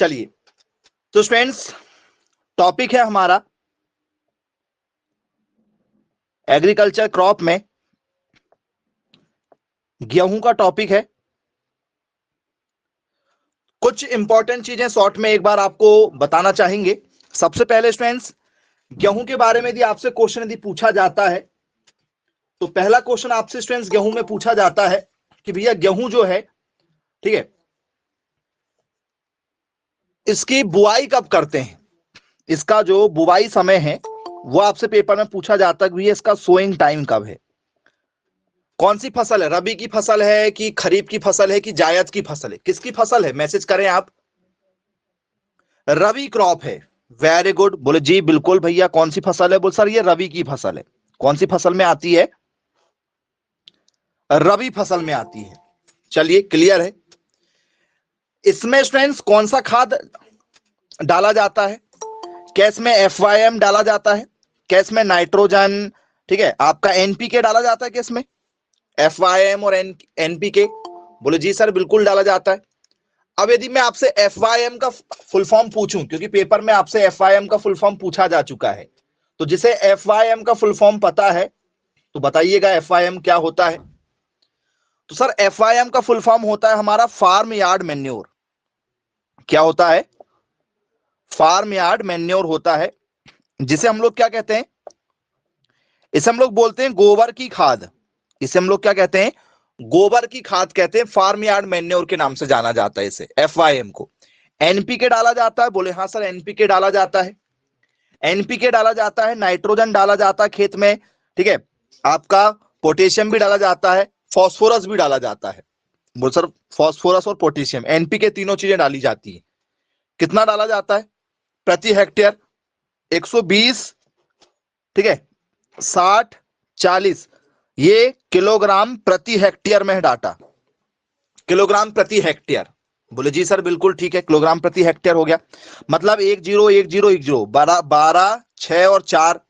चलिए, तो students topic है हमारा एग्रीकल्चर क्रॉप में गेहूं का टॉपिक है। कुछ इंपॉर्टेंट चीजें शॉर्ट में एक बार आपको बताना चाहेंगे। सबसे पहले स्टूडेंट्स, गेहूं के बारे में यदि आपसे क्वेश्चन यदि पूछा जाता है तो पहला क्वेश्चन आपसे स्टूडेंट्स गेहूं में पूछा जाता है कि भैया गेहूं जो है, ठीक है, इसकी बुआई कब करते हैं। इसका जो बुआई समय है वो आपसे पेपर में पूछा जाता है कि भैया इसका सोइंग टाइम कब है। कौन सी फसल है, रबी की फसल है कि खरीफ की फसल है कि जायद की फसल है, किसकी फसल है, मैसेज करें आप। रबी क्रॉप है। वेरी गुड, बोले जी बिल्कुल भैया कौन सी फसल है, बोल सर ये रबी की फसल है। कौन सी फसल में आती है, रबी फसल में आती है। चलिए क्लियर है। इसमें स्टूडेंट्स कौन सा खाद डाला जाता है, क्या इसमें FYM डाला जाता है, क्या इसमें नाइट्रोजन, ठीक है, आपका NPK डाला जाता है, क्या इसमें FYM और NPK, बोले जी सर बिल्कुल डाला जाता है। अब यदि मैं आपसे FYM का फुल फॉर्म पूछूं, क्योंकि पेपर में आपसे FYM का फुल फॉर्म पूछा जा चुका है, तो जिसे FYM का फुल फॉर्म पता है तो बताइएगा FYM क्या होता है। तो सर FYM का फुल फॉर्म होता है हमारा फार्म यार्ड मैन्योर। क्या होता है, फार्म यार्ड मैन्योर होता है, जिसे हम लोग क्या कहते हैं, इसे हम लोग बोलते हैं गोबर की खाद। इसे हम लोग क्या कहते हैं, गोबर की खाद कहते हैं। फार्म यार्ड मैन्योर के नाम से जाना जाता है इसे, FYM को। NPK डाला जाता है, बोले हाँ सर NPK डाला जाता है। NPK डाला जाता है, नाइट्रोजन डाला जाता है खेत में, ठीक है, आपका पोटेशियम भी डाला जाता है, फॉस्फोरस भी डाला जाता है। बोल सर फॉस्फोरस और पोटेशियम NPK तीनों चीजें डाली जाती है। कितना डाला जाता है प्रति हेक्टेयर, 120, ठीक है, 60, 40, ये किलोग्राम प्रति हेक्टेयर में है डाटा, किलोग्राम प्रति हेक्टेयर। बोले जी सर बिल्कुल ठीक है, किलोग्राम प्रति हेक्टेयर हो गया। मतलब 101010 12 12 6 और 4,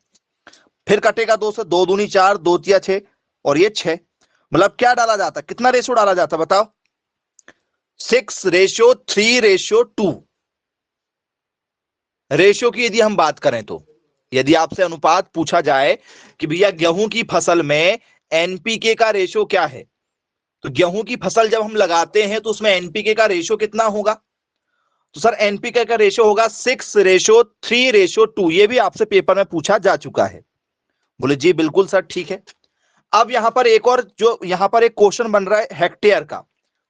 फिर कटेगा 2 से, 2 दूनी 4, 2 तिया 6 और ये 6। मतलब क्या डाला जाता, कितना रेशो डाला जाता बताओ, 6:3:2 रेशियो की यदि हम बात करें तो। यदि आपसे अनुपात पूछा जाए कि भैया गेहूं की फसल में NPK का रेशियो क्या है, तो गेहूं की फसल जब हम लगाते हैं तो उसमें NPK का रेशियो कितना होगा, तो सर NPK का रेशियो होगा 6:3:2। ये भी आपसे पेपर में पूछा जा चुका है। बोले जी बिल्कुल सर ठीक है। अब यहां पर एक और जो यहां पर एक क्वेश्चन बन रहा है हेक्टेयर का।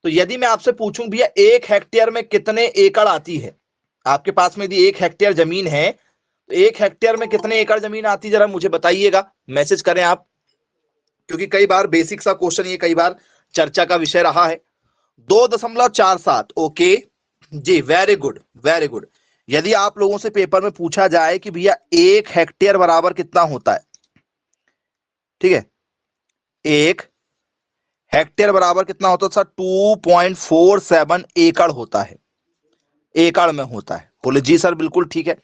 तो यदि मैं आपसे पूछूं भैया 1 हेक्टेयर में कितने एकड़ आती है, आपके पास में यदि 1 हेक्टेयर जमीन है तो 1 हेक्टेयर में कितने एकड़ जमीन आती है, जरा मुझे बताइएगा, मैसेज करें आप, क्योंकि कई बार बेसिक सा क्वेश्चन ये कई बार चर्चा का विषय रहा है। 2.47। ओके जी, वेरी गुड वेरी गुड। यदि आप लोगों से पेपर में पूछा जाए कि भैया 1 हेक्टेयर बराबर कितना होता है, ठीक है, 1 हेक्टेयर बराबर कितना होता है सर, 2.47 एकड़ होता है, एकड़ में होता है। बोले जी सर बिल्कुल ठीक है।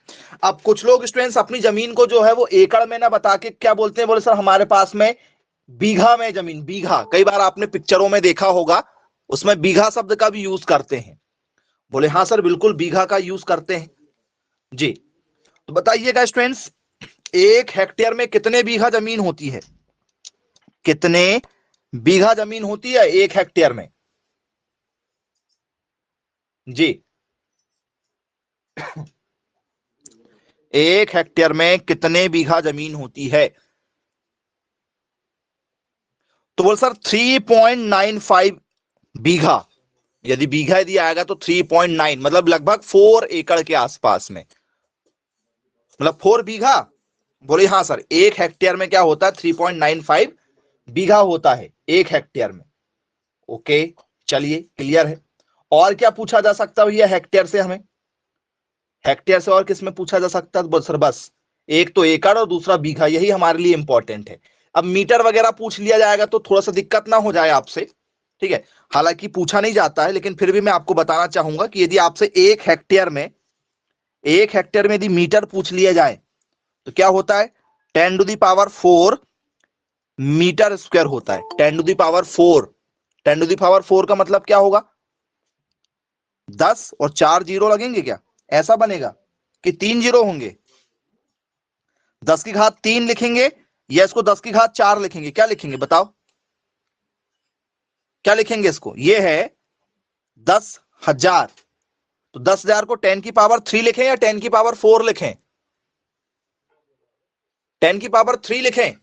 अब कुछ लोग स्टूडेंट्स अपनी जमीन को जो है वो एकड़ में ना बता के क्या बोलते हैं, बोले सर हमारे पास में बीघा में जमीन, बीघा, कई बार आपने पिक्चरों में देखा होगा उसमें बीघा शब्द का भी यूज करते हैं। बोले हाँ सर बिल्कुल बीघा का यूज करते हैं जी। तो बताइएगा स्टूडेंट्स 1 हेक्टेयर में कितने बीघा जमीन होती है, कितने बीघा जमीन होती है 1 हेक्टेयर में जी। 1 हेक्टेयर में कितने बीघा जमीन होती है, तो बोल सर 3.95 बीघा। यदि बीघा यदि आएगा तो 3.9 मतलब लगभग 4 एकड़ के आसपास में, मतलब 4 बीघा। बोले हाँ सर 1 हेक्टेयर में क्या होता है, 3.95 बीघा होता है 1 हेक्टेयर में। ओके चलिए क्लियर है। और क्या पूछा जा सकता है भैया हेक्टेयर से, हमें हेक्टेयर से और किसमें पूछा जा सकता है, सर बस एक तो एकड़ और दूसरा बीघा, यही हमारे लिए इंपॉर्टेंट है। अब मीटर वगैरह पूछ लिया जाएगा तो थोड़ा सा दिक्कत ना हो जाए आपसे, ठीक है, हालांकि पूछा नहीं जाता है लेकिन फिर भी मैं आपको बताना चाहूंगा कि यदि आपसे 1 हेक्टेयर में यदि मीटर पूछ लिया जाए तो क्या होता है, 10⁴ मीटर स्क्वायर होता है। 10⁴ 10⁴ का मतलब क्या होगा, 10 और 4 जीरो लगेंगे क्या, ऐसा बनेगा कि 3 जीरो होंगे, 10 की घात 3 लिखेंगे या इसको 10 की घात 4 लिखेंगे, क्या लिखेंगे बताओ, क्या लिखेंगे इसको, ये है 10,000, तो 10,000 को 10 की पावर 3 लिखें या 10 की पावर 4 लिखें, 10 की पावर 3 लिखें।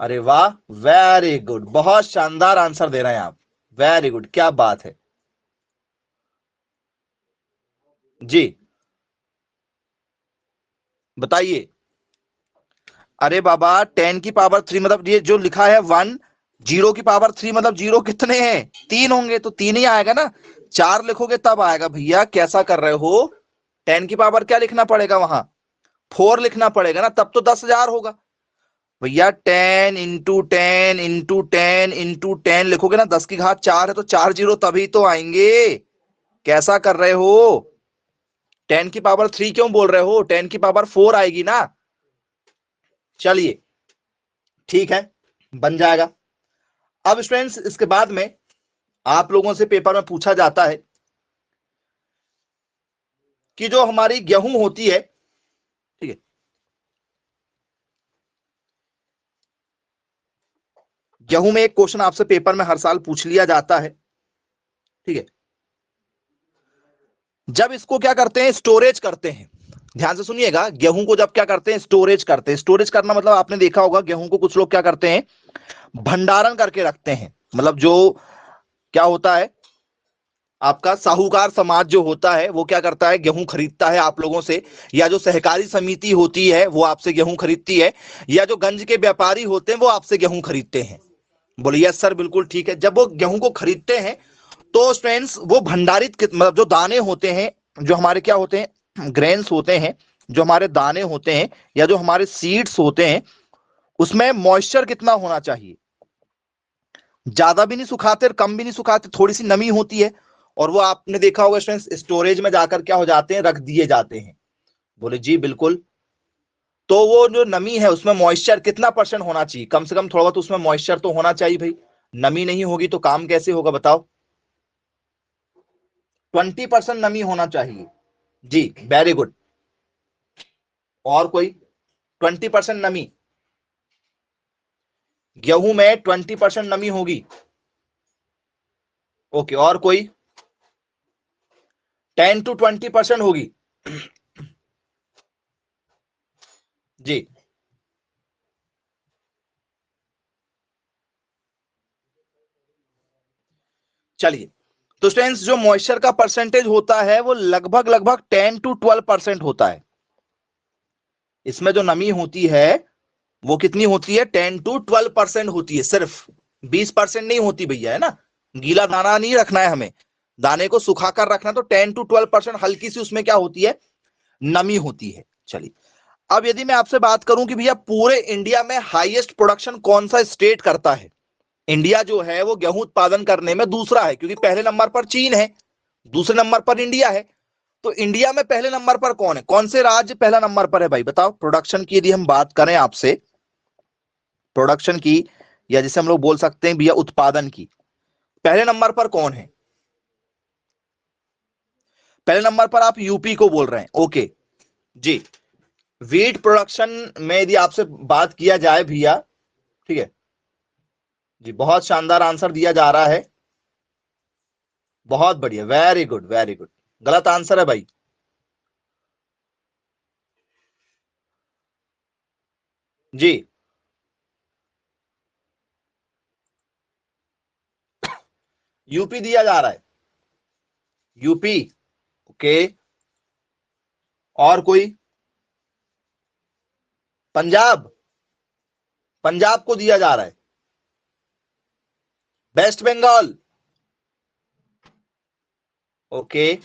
अरे वाह, वेरी गुड, बहुत शानदार आंसर दे रहे हैं आप, वेरी गुड, क्या बात है जी, बताइए। अरे बाबा 10 की पावर 3 मतलब ये जो लिखा है 1, 0 की पावर 3 मतलब जीरो कितने हैं, 3 होंगे, तो 3 ही आएगा ना, 4 लिखोगे तब आएगा भैया, कैसा कर रहे हो, 10 की पावर क्या लिखना पड़ेगा वहां, 4 लिखना पड़ेगा ना, तब तो 10,000 होगा भैया, 10 इंटू 10 इंटू 10 इंटू 10 लिखोगे ना, 10 की घात 4 है तो 4 जीरो तभी तो आएंगे, कैसा कर रहे हो, 10 की पावर 3 क्यों बोल रहे हो, 10 की पावर 4 आएगी ना, चलिए ठीक है, बन जाएगा। अब स्टूडेंट्स इसके बाद में आप लोगों से पेपर में पूछा जाता है कि जो हमारी गेहूं होती है, ठीक है, गेहूं में एक क्वेश्चन आपसे पेपर में हर साल पूछ लिया जाता है, ठीक है, जब इसको क्या करते हैं, स्टोरेज करते हैं, ध्यान से सुनिएगा, गेहूं को जब क्या करते हैं, स्टोरेज करते हैं, स्टोरेज करना मतलब आपने देखा होगा गेहूं को कुछ लोग क्या करते हैं, भंडारण करके रखते हैं, मतलब जो क्या होता है, आपका साहूकार समाज जो होता है वो क्या करता है, गेहूं खरीदता है आप लोगों से, या जो सहकारी समिति होती है वो आपसे गेहूं खरीदती है, या जो गंज के व्यापारी होते हैं वो आपसे गेहूं खरीदते हैं, बोलिए यस सर बिल्कुल ठीक है, जब वो गेहूं को खरीदते हैं तो स्टूडेंट्स वो भंडारित मतलब जो दाने होते हैं, जो हमारे क्या होते हैं, ग्रेन्स होते हैं, जो हमारे दाने होते हैं या जो हमारे सीड्स होते हैं, उसमें मॉइस्चर कितना होना चाहिए, ज्यादा भी नहीं सुखाते और कम भी नहीं सुखाते, थोड़ी सी नमी होती है, और वो आपने देखा होगा स्टूडेंट्स स्टोरेज में जाकर क्या हो जाते हैं, रख दिए जाते हैं, बोले जी बिल्कुल, तो वो जो नमी है उसमें मॉइस्चर कितना परसेंट होना चाहिए, कम से कम थोड़ा बहुत उसमें मॉइस्चर तो होना चाहिए भाई, नमी नहीं होगी तो काम कैसे होगा बताओ, 20% नमी होना चाहिए, जी वेरी गुड, और कोई, 20% नमी, गेहूं में 20% नमी होगी, ओके, और कोई, 10 to 20% होगी, जी चलिए, तो स्टूडेंट्स जो मॉइस्चर का परसेंटेज होता है वो लगभग लगभग 10 to 12% होता है, इसमें जो नमी होती है वो कितनी होती है, 10 to 12% होती है, सिर्फ 20% नहीं होती भैया, है ना, गीला दाना नहीं रखना है हमें, दाने को सुखाकर रखना, तो 10 to 12% हल्की सी उसमें क्या होती है, नमी होती है। चलिए, अब यदि मैं आपसे बात करूं कि भैया पूरे इंडिया में हाईएस्ट प्रोडक्शन कौन सा स्टेट करता है, इंडिया जो है वो गेहूं उत्पादन करने में दूसरा है, क्योंकि पहले नंबर पर चीन है, दूसरे नंबर पर इंडिया है, तो इंडिया में पहले नंबर पर कौन है, कौन से राज्य पहला नंबर पर है भाई बताओ, प्रोडक्शन की यदि हम बात करें आपसे, प्रोडक्शन की, या जिसे हम लोग बोल सकते हैं भैया उत्पादन की, पहले नंबर पर कौन है, पहले नंबर पर आप यूपी को बोल रहे हैं, ओके जी, वीट प्रोडक्शन में यदि आपसे बात किया जाए भैया, ठीक है जी, बहुत शानदार आंसर दिया जा रहा है, बहुत बढ़िया, वेरी गुड वेरी गुड, गलत आंसर है भाई, जी यूपी दिया जा रहा है, यूपी, ओके, और कोई, पंजाब, पंजाब को दिया जा रहा है, वेस्ट बंगाल, ओके,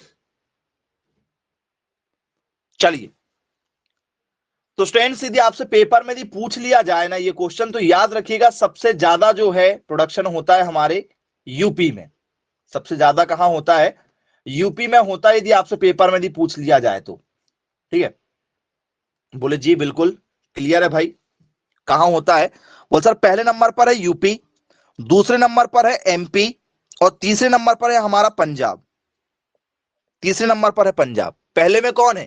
चलिए, तो स्टूडेंट्स यदि आपसे पेपर में यदि पूछ लिया जाए ना ये क्वेश्चन, तो याद रखिएगा सबसे ज्यादा जो है प्रोडक्शन होता है हमारे यूपी में, सबसे ज्यादा कहां होता है, यूपी में होता है, यदि आपसे पेपर में यदि पूछ लिया जाए तो, ठीक है, बोले जी बिल्कुल क्लियर है भाई, कहां होता है, बोल सर पहले नंबर पर है यूपी, दूसरे नंबर पर है एमपी, और तीसरे नंबर पर है हमारा पंजाब, तीसरे नंबर पर है पंजाब। पहले में कौन है?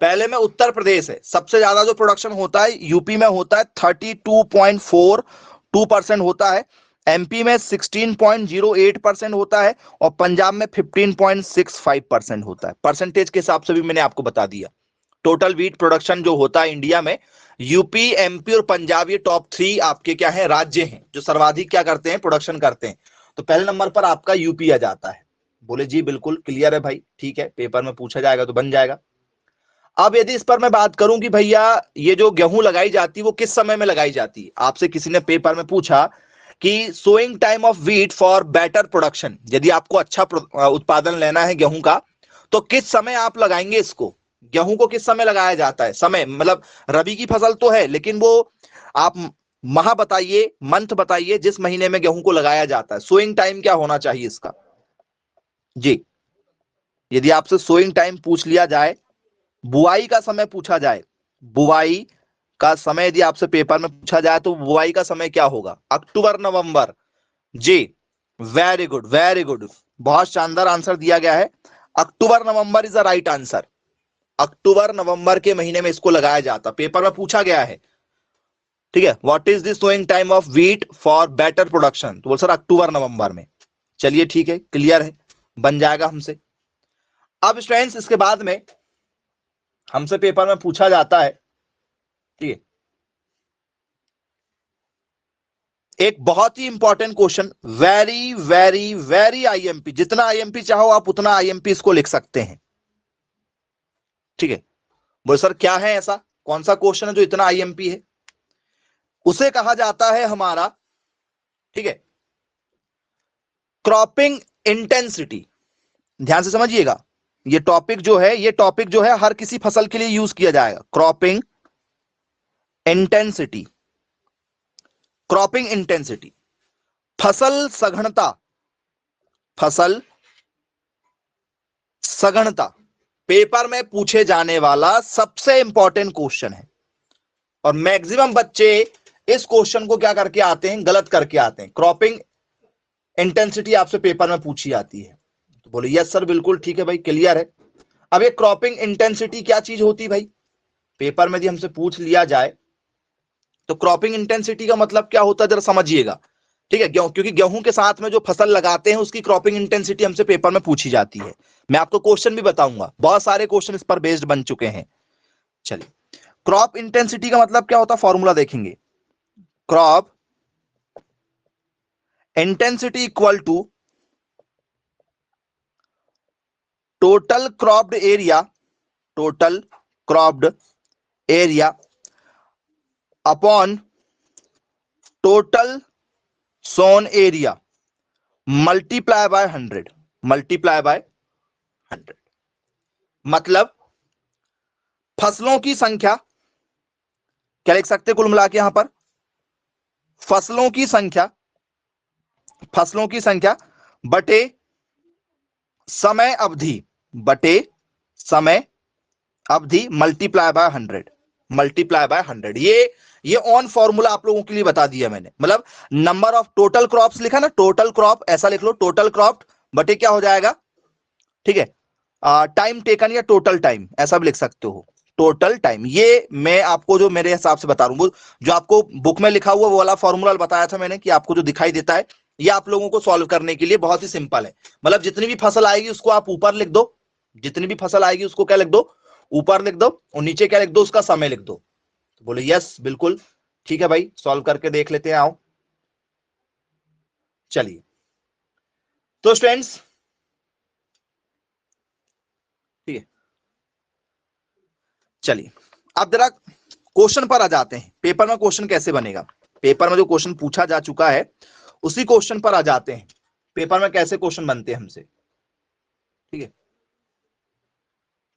पहले में उत्तर प्रदेश है। सबसे ज्यादा जो प्रोडक्शन होता है यूपी में होता है, 32.42% होता है। एमपी में 16.08% होता है और पंजाब में 15.65% होता है। परसेंटेज के हिसाब से भी मैंने आपको बता दिया। टोटल व्हीट प्रोडक्शन जो होता है इंडिया में, यूपी, एमपी और पंजाब, ये टॉप 3 आपके क्या है, राज्य हैं जो सर्वाधिक क्या करते हैं, प्रोडक्शन करते हैं। तो पहले नंबर पर आपका यूपी आ जाता है। बोले जी बिल्कुल क्लियर है भाई, ठीक है, पेपर में पूछा जाएगा तो बन जाएगा। अब यदि इस पर मैं बात करूं कि भैया ये जो गेहूं लगाई जाती है वो किस समय में लगाई जाती है, आपसे किसी ने पेपर में पूछा कि sowing time of wheat for better production, यदि आपको अच्छा उत्पादन लेना है गेहूं का तो किस समय आप लगाएंगे इसको, गेहूं को किस समय लगाया जाता है? समय मतलब रबी की फसल तो है, लेकिन वो आप माह बताइए, मंथ बताइए जिस महीने में गेहूं को लगाया जाता है। सोइंग टाइम क्या होना चाहिए इसका जी? यदि आपसे सोइंग टाइम पूछ लिया जाए, बुआई का समय पूछा जाए, बुआई का समय यदि आपसे पेपर में पूछा जाए तो बुआई का समय क्या होगा? अक्टूबर नवंबर। जी, वेरी गुड वेरी गुड, बहुत शानदार आंसर दिया गया है। October November is the right answer. अक्टूबर नवंबर के महीने में इसको लगाया जाता, पेपर में पूछा गया है। ठीक है, what is the sowing time of wheat for better production, तो बोल सर अक्टूबर नवंबर में। चलिए ठीक है, क्लियर है, बन जाएगा हमसे। अब स्टूडेंट्स इसके बाद में हमसे पेपर में पूछा जाता है, ठीक है, एक बहुत ही important question, very very very IMP, जितना आईएमपी चाहो आप उतना आईएमपी इसको लिख सकते हैं। ठीक है, बोले सर क्या है ऐसा, कौन सा क्वेश्चन है जो इतना आईएमपी है? उसे कहा जाता है हमारा, ठीक है, क्रॉपिंग इंटेंसिटी। ध्यान से समझिएगा, ये टॉपिक जो है, ये टॉपिक जो है हर किसी फसल के लिए यूज किया जाएगा। क्रॉपिंग इंटेंसिटी, क्रॉपिंग इंटेंसिटी, फसल सघनता, फसल सघनता पेपर में पूछे जाने वाला सबसे इंपॉर्टेंट क्वेश्चन है। और मैक्सिमम बच्चे इस क्वेश्चन को क्या करके आते हैं, गलत करके आते हैं। क्रॉपिंग इंटेंसिटी आपसे पेपर में पूछी जाती है, तो बोले यस सर बिल्कुल ठीक है भाई, क्लियर है। अब ये क्रॉपिंग इंटेंसिटी क्या चीज होती है भाई, पेपर में यदि हमसे पूछ लिया जाए तो क्रॉपिंग इंटेंसिटी का मतलब क्या होता है जरा समझिएगा। ठीक है, क्योंकि गेहूं के साथ में जो फसल लगाते हैं उसकी क्रॉपिंग इंटेंसिटी हमसे पेपर में पूछी जाती है। मैं आपको क्वेश्चन भी बताऊंगा, बहुत सारे क्वेश्चन इस पर बेस्ड बन चुके हैं। चलिए, क्रॉप इंटेंसिटी का मतलब क्या होता है, फॉर्मूला देखेंगे। Crop intensity equal to total cropped area, total cropped area upon total sown area multiply by 100, multiply by 100। मतलब फसलों की संख्या, क्या लिख सकते कुल मिला के यहां पर, फसलों की संख्या, फसलों की संख्या बटे समय अवधि, बटे समय अवधि मल्टीप्लाई बाय 100, मल्टीप्लाई बाय 100। ये ऑन फॉर्मूला आप लोगों के लिए बता दिया मैंने। मतलब नंबर ऑफ टोटल क्रॉप्स लिखा ना, टोटल क्रॉप ऐसा लिख लो, टोटल क्रॉप बटे क्या हो जाएगा, ठीक है, टाइम टेकन या टोटल टाइम ऐसा भी लिख सकते हो, टोटल टाइम। ये मैं आपको जो मेरे हिसाब से बता रहा हूं, जो आपको बुक में लिखा हुआ वो वाला फॉर्मूला बताया था मैंने कि आपको जो दिखाई देता है, ये आप लोगों को सॉल्व करने के लिए बहुत ही सिंपल है। मतलब जितनी भी फसल आएगी उसको आप ऊपर लिख दो, जितनी भी फसल आएगी उसको क्या लिख दो, ऊपर लिख दो, और नीचे क्या लिख दो, उसका समय लिख दो। तो बोले यस बिल्कुल ठीक है भाई, सॉल्व करके देख लेते हैं, आओ। चलिए, तो स्टूडेंट्स, ठीक है, चलिए अब जरा क्वेश्चन पर आ जाते हैं। पेपर में क्वेश्चन कैसे बनेगा, पेपर में जो क्वेश्चन पूछा जा चुका है उसी क्वेश्चन पर आ जाते हैं। पेपर में कैसे क्वेश्चन बनते हैं हमसे, ठीक है,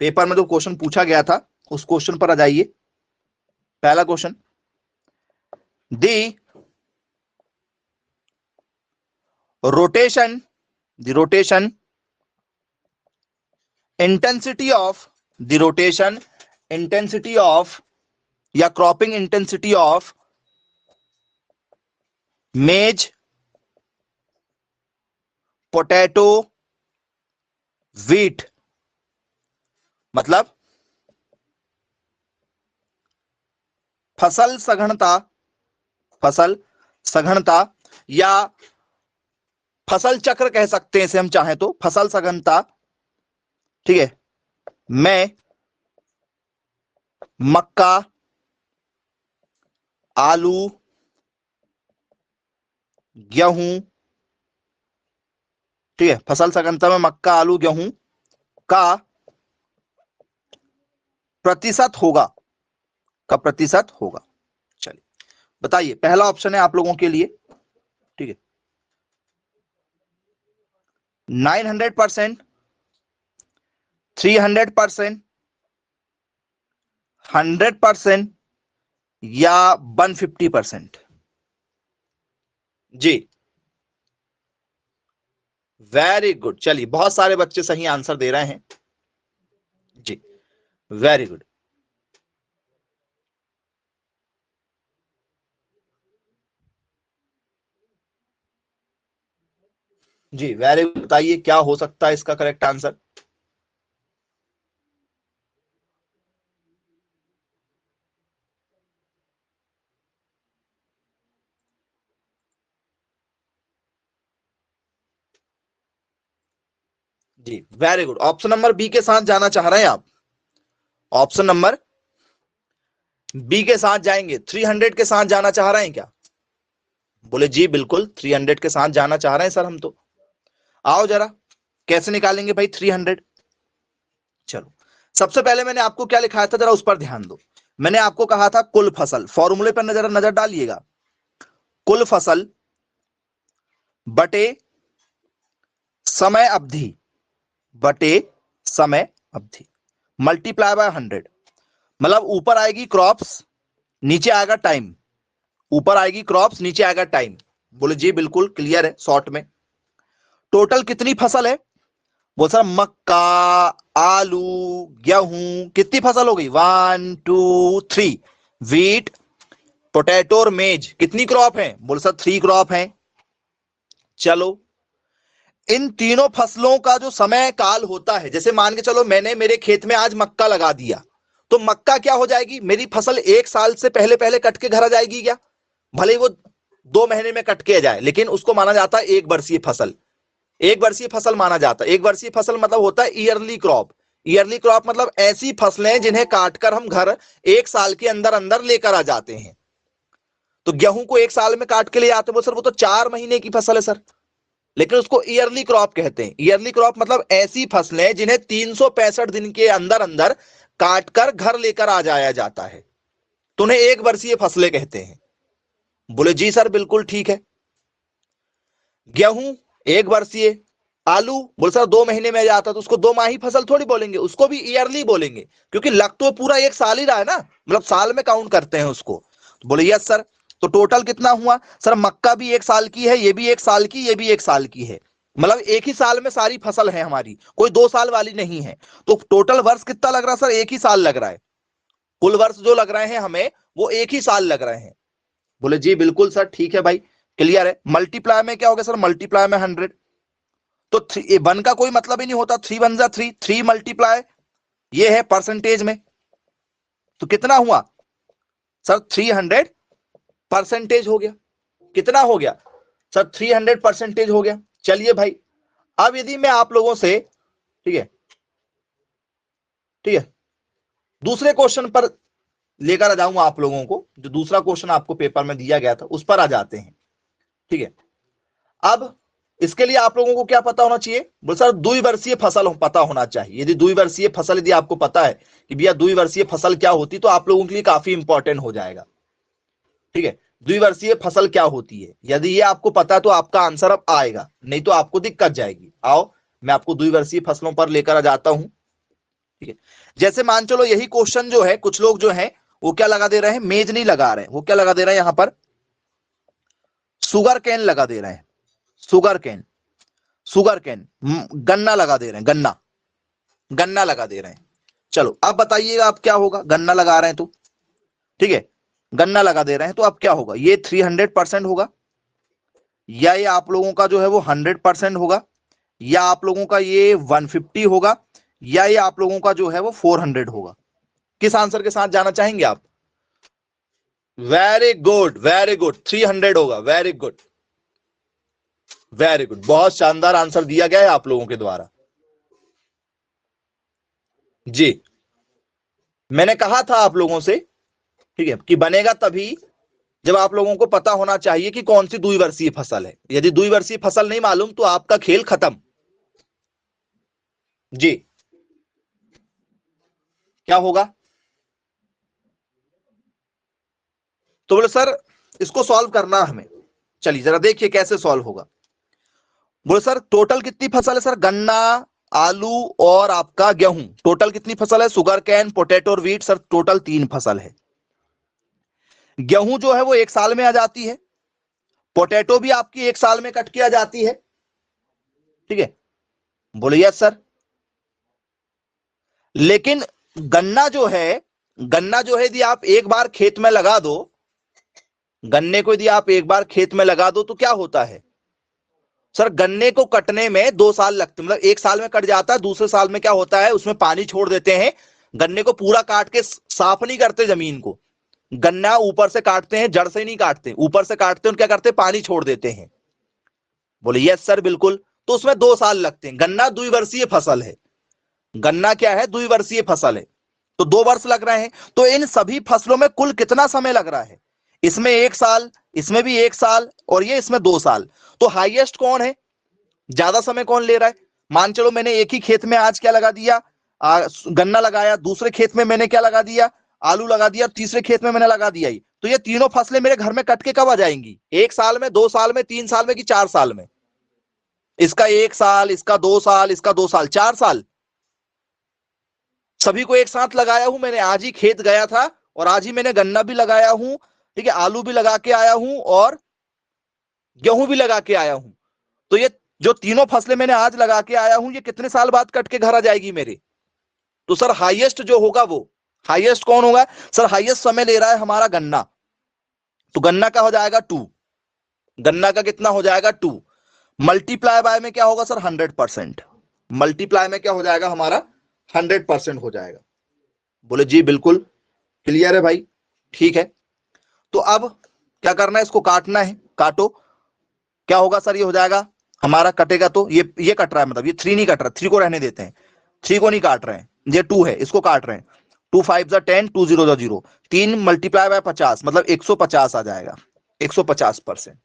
पेपर में जो क्वेश्चन पूछा गया था उस क्वेश्चन पर आ जाइए। पहला question, the rotation, the rotation intensity of, the rotation intensity of या cropping intensity of maize potato wheat मतलब फसल सघनता, फसल सघनता या फसल चक्र कह सकते हैं इसे हम चाहें तो, फसल सघनता, ठीक है, में मक्का, आलू, गेहूं, ठीक है, फसल सघनता में मक्का, आलू, गेहूं का प्रतिशत होगा, का प्रतिशत होगा। चलिए बताइए, पहला ऑप्शन है आप लोगों के लिए, ठीक है, 900%, 300%, 100% या 150%। जी वेरी गुड, चलिए बहुत सारे बच्चे सही आंसर दे रहे हैं जी, वेरी गुड। जी वेरी गुड, बताइए क्या हो सकता है इसका करेक्ट आंसर। जी very good, option number B के साथ जाना चाह रहे हैं आप, ऑप्शन नंबर बी के साथ जाएंगे, 300 के साथ जाना चाह रहे हैं क्या? बोले जी बिल्कुल 300 के साथ जाना चाह रहे हैं सर हम तो। आओ जरा, कैसे निकालेंगे भाई 300? चलो सबसे पहले मैंने आपको क्या लिखाया था, जरा उस पर ध्यान दो। मैंने आपको कहा था कुल फसल, फॉर्मूले पर नजर नजर डालिएगा, कुल फसल बटे समय अवधि, बटे समय अवधि मल्टीप्लाई बाय 100। मतलब ऊपर आएगी क्रॉप्स, नीचे आएगा टाइम, ऊपर आएगी क्रॉप्स, नीचे आएगा टाइम। बोले जी बिल्कुल क्लियर है, शॉर्ट में टोटल कितनी फसल है? बोल सर मक्का, आलू, गेहूं, कितनी फसल हो गई? 1 2 3। वीट, पोटैटो और मेज, कितनी क्रॉप है? बोल सर 3 क्रॉप है। चलो इन तीनों फसलों का जो समय काल होता है, जैसे मान के चलो मैंने मेरे खेत में आज मक्का लगा दिया, तो मक्का क्या हो जाएगी, मेरी फसल 1 साल से पहले पहले कट के घर आ जाएगी क्या? भले ही वो 2 महीने में कट के जाए, लेकिन उसको माना जाता है 1 वर्षीय फसल। 1 वर्षीय फसल माना जाता है। 1 वर्षीय फसल मतलब होता है ईयरली क्रॉप। ईयरली क्रॉप मतलब ऐसी फसलें जिन्हें काटकर हम घर 1 साल के अंदर अंदर लेकर आ जाते हैं। तो गेहूं को 1 साल में काट के ले आते हैं, वो सर वो तो 4 महीने की फसल है सर, लेकिन उसको ईयरली क्रॉप कहते हैं। ईयरली क्रॉप मतलब ऐसी फसलें जिन्हें 365 दिन के अंदर अंदर काटकर घर लेकर आ जाया जाता है, तो उन्हें 1 वर्षीय फसलें कहते हैं। बोले जी सर बिल्कुल ठीक है। गेहूं 1 वर्षीय, आलू बोले सर 2 महीने में जाता, तो उसको 2 माही फसल थोड़ी बोलेंगे, उसको भी ईयरली बोलेंगे, क्योंकि लग तो पूरा 1 साल ही रहा है ना, मतलब साल में काउंट करते हैं उसको। तो बोले यस सर। तो टोटल कितना हुआ सर? मक्का भी 1 साल की है, ये भी 1 साल की, ये भी 1 साल की है, मतलब एक ही साल में सारी फसल है हमारी, कोई 2 साल वाली नहीं है। तो टोटल वर्ष कितना लग रहा है सर? एक ही साल लग रहा है। कुल वर्ष जो लग रहे हैं हमें, वो एक ही साल लग रहे हैं। बोले जी बिल्कुल सर ठीक है भाई, क्लियर है। मल्टीप्लाई में क्या हो गया सर? मल्टीप्लाई में 100। तो 1 का कोई मतलब ही नहीं होता, 3 1 जा 3, 3 मल्टीप्लाई ये है परसेंटेज में, तो कितना हुआ सर? 300% हो गया। कितना हो गया सर? 300% हो गया। चलिए भाई, अब यदि मैं आप लोगों से, ठीक है, ठीक है, दूसरे क्वेश्चन पर लेकर आ जाऊंगा आप लोगों को, जो दूसरा क्वेश्चन आपको पेपर में दिया गया था उस पर आ जाते हैं, ठीक है। अब इसके लिए आप लोगों को क्या पता होना चाहिए? बोल सर द्विवर्षीय फसल पता होना चाहिए। यदि द्विवर्षीय फसल यदि आपको पता है कि भैया द्विवर्षीय फसल क्या होती, तो आप लोगों के लिए काफी इंपॉर्टेंट हो जाएगा, ठीक है। द्विवर्षीय फसल क्या होती है, यदि ये आपको पता है तो आपका आंसर अब आएगा, नहीं तो आपको दिक्कत जाएगी। आओ मैं आपको द्विवर्षीय फसलों पर लेकर आ जाता हूं, ठीक है। जैसे मान चलो यही क्वेश्चन जो है, कुछ लोग जो है वो क्या लगा दे रहे हैं? मेज नहीं लगा रहे हैं, वो क्या लगा दे रहे हैं यहां पर? शुगर कैन लगा दे रहे हैं, शुगर कैन, शुगर कैन, गन्ना लगा दे रहे हैं, गन्ना, गन्ना लगा दे रहे हैं। चलो अब बताइएगा अब क्या होगा? गन्ना लगा रहे हैं तो, ठीक है, गन्ना लगा दे रहे हैं तो अब क्या होगा? ये 300% होगा, या ये आप लोगों का जो है वो 100% होगा, या आप लोगों का ये 150 होगा, या ये आप लोगों का जो है वो 400 होगा? किस आंसर के साथ जाना चाहेंगे आप? वेरी गुड, वेरी गुड, 300 होगा। वेरी गुड, वेरी गुड, बहुत शानदार आंसर दिया गया है आप लोगों के द्वारा। जी, मैंने कहा था आप लोगों से, ठीक है, कि बनेगा तभी जब आप लोगों को पता होना चाहिए कि कौन सी द्विवर्षीय फसल है। यदि द्विवर्षीय फसल नहीं मालूम तो आपका खेल खत्म। जी, क्या होगा? तो बोले सर इसको सॉल्व करना हमें। चलिए जरा देखिए कैसे सॉल्व होगा। बोले सर टोटल कितनी फसल है? सर गन्ना, आलू और आपका गेहूं, टोटल कितनी फसल है? शुगर कैन, पोटैटो और व्हीट, सर टोटल 3 फसल है। गेहूं जो है वो 1 साल में आ जाती है, पोटैटो भी आपकी 1 साल में कट के आ जाती है, ठीक है। बोले यस सर। लेकिन गन्ना जो है, गन्ना जो है यदि आप एक बार खेत में लगा दो, गन्ने को यदि आप एक बार खेत में लगा दो तो क्या होता है? सर गन्ने को कटने में 2 साल लगते, मतलब 1 साल में कट जाता है, दूसरे साल में क्या होता है उसमें पानी छोड़ देते हैं। गन्ने को पूरा काट के साफ नहीं करते जमीन को, गन्ना ऊपर से काटते हैं, जड़ से नहीं काटते, ऊपर से काटते हैं और क्या करते हैं, पानी छोड़ देते हैं। बोले यस सर बिल्कुल। तो उसमें 2 साल लगते हैं। गन्ना द्विवर्षीय फसल है, गन्ना क्या है? द्विवर्षीय फसल है, तो 2 वर्ष लग रहे हैं। तो इन सभी फसलों में कुल कितना समय लग रहा है? इसमें 1 साल, इसमें भी 1 साल, और ये इसमें 2 साल। तो हाईएस्ट कौन है? ज्यादा समय कौन ले रहा है? मान चलो मैंने एक ही खेत में आज क्या लगा दिया, गन्ना लगाया, दूसरे खेत में मैंने क्या लगा दिया, आलू लगा दिया, तीसरे खेत में मैंने लगा दिया ही। तो ये तीनों फसलें मेरे घर में कट के कब आ जाएंगी? 1 साल में, 2 साल में, 3 साल में कि 4 साल में? इसका 1 साल, इसका 2 साल, इसका 2 साल, 4 साल। सभी को एक साथ लगाया हूं मैंने, आज ही खेत गया था और आज ही मैंने गन्ना भी लगाया हूं, ठीक है, आलू भी लगा के आया हूं और गेहूं भी लगा के आया हूं। तो ये जो तीनों फसलें मैंने आज लगा के आया हूं, ये कितने साल बाद कट के घर आ जाएगी मेरे? तो सर हाईएस्ट जो होगा वो, हाईएस्ट कौन होगा? सर हाईएस्ट समय ले रहा है हमारा गन्ना, तो गन्ना का हो जाएगा 2। गन्ना का कितना हो जाएगा? 2। मल्टीप्लाई बाय में क्या होगा सर? 100%। मल्टीप्लाई में क्या हो जाएगा हमारा? 100% हो जाएगा। बोले जी बिल्कुल क्लियर है भाई, ठीक है। तो अब क्या करना है? इसको काटना है, काटो। क्या होगा सर? ये हो जाएगा हमारा, कटेगा तो ये कट रहा है, मतलब ये 3 नहीं कट रहा, 3 को रहने देते हैं, 3 को नहीं काट रहे हैं, ये 2 है, इसको काट रहे हैं। 2 5 10, 2 0 0, 3 मल्टीप्लाई बाय 50 मतलब 150 आ जाएगा, 150%।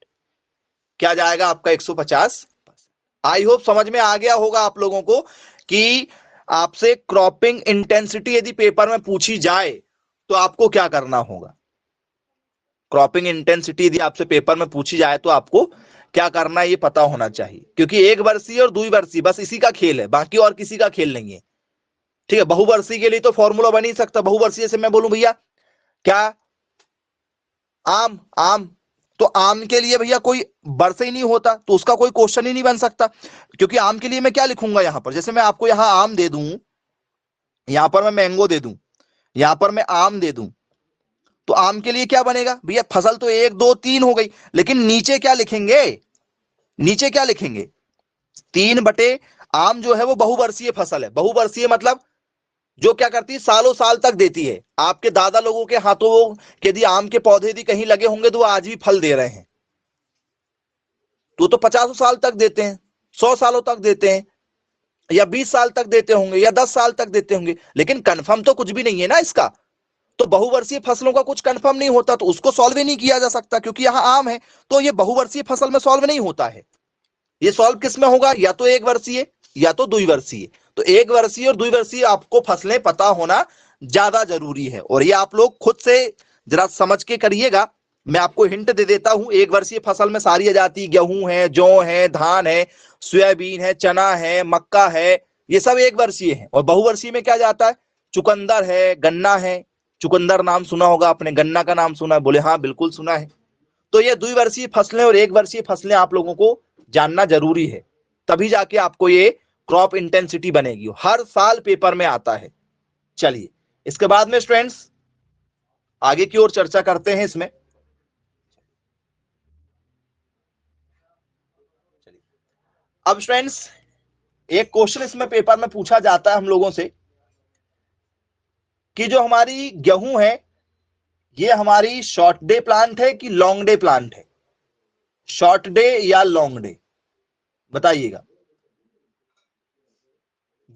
क्या जाएगा आपका? 150। आई होप समझ में आ गया होगा आप लोगों को कि आपसे क्रॉपिंग इंटेंसिटी यदि पेपर में पूछी जाए तो आपको क्या करना होगा। क्रॉपिंग इंटेंसिटी यदि आपसे पेपर में पूछी जाए तो आपको क्या करना है ये पता होना चाहिए, क्योंकि 1 वर्षीय और 2 वर्षीय बस इसी का खेल है, बाकी और किसी का खेल नहीं है, ठीक है। बहुवर्षीय के लिए तो फॉर्मूला बन ही सकता, बहुवर्षीय से मैं बोलूं भैया क्या, आम, आम, तो आम के लिए भैया कोई वर्ष ही नहीं होता, तो उसका कोई क्वेश्चन ही नहीं बन सकता, क्योंकि आम के लिए मैं क्या लिखूंगा यहां पर? जैसे मैं आपको यहां आम दे दूं, यहां पर मैं मैंगो दे दूं, यहां पर मैं आम दे दूं, तो आम के लिए क्या बनेगा भैया? फसल तो 1 2 3 हो गई, लेकिन नीचे क्या लिखेंगे? नीचे क्या लिखेंगे? 3 बटे आम जो है वो बहुवर्षीय फसल है। बहुवर्षीय मतलब जो क्या करती है, सालों साल तक देती है। आपके दादा लोगों के हाथों यदि आम के पौधे यदि कहीं लगे होंगे तो वो आज भी फल दे रहे हैं, तो 50 साल तक देते हैं, 100 सालों तक देते हैं, या 20 साल तक देते होंगे, या 10 साल तक देते होंगे, लेकिन कंफर्म तो कुछ भी नहीं है ना इसका। तो बहुवर्षीय फसलों का कुछ कंफर्म नहीं होता, तो उसको सॉल्व ही नहीं किया जा सकता, क्योंकि यहां आम है, तो ये बहुवर्षीय फसल में सॉल्व नहीं होता है। ये सॉल्व किस में होगा? या तो 1 वर्षीय या तो 2 वर्षीय। तो 1 वर्षीय और 2 वर्षीय आपको फसलें पता होना ज्यादा जरूरी है, और ये आप लोग खुद से जरा समझ के करिएगा। मैं आपको हिंट दे देता हूं, 1 वर्षीय फसल में सारी जाती, गेहूं है, जौ है, धान है, सोयाबीन है, चना है, मक्का है, ये सब 1 वर्षीय है। और बहुवर्षीय में क्या जाता है? चुकंदर है, गन्ना है। चुकंदर नाम सुना होगा आपने, गन्ना का नाम सुना है? बोले हाँ बिल्कुल सुना है। तो ये 2 वर्षीय फसलें और 1 वर्षीय फसलें आप लोगों को जानना जरूरी है, तभी जाके आपको ये क्रॉप इंटेंसिटी बनेगी, हर साल पेपर में आता है। चलिए इसके बाद में स्टूडेंट्स आगे की ओर चर्चा करते हैं इसमें। अब स्टूडेंट्स एक क्वेश्चन इसमें पेपर में पूछा जाता है हम लोगों से कि जो हमारी गेहूं है ये हमारी शॉर्ट डे प्लांट है कि लॉन्ग डे प्लांट है, शॉर्ट डे या लॉन्ग डे, बताइएगा।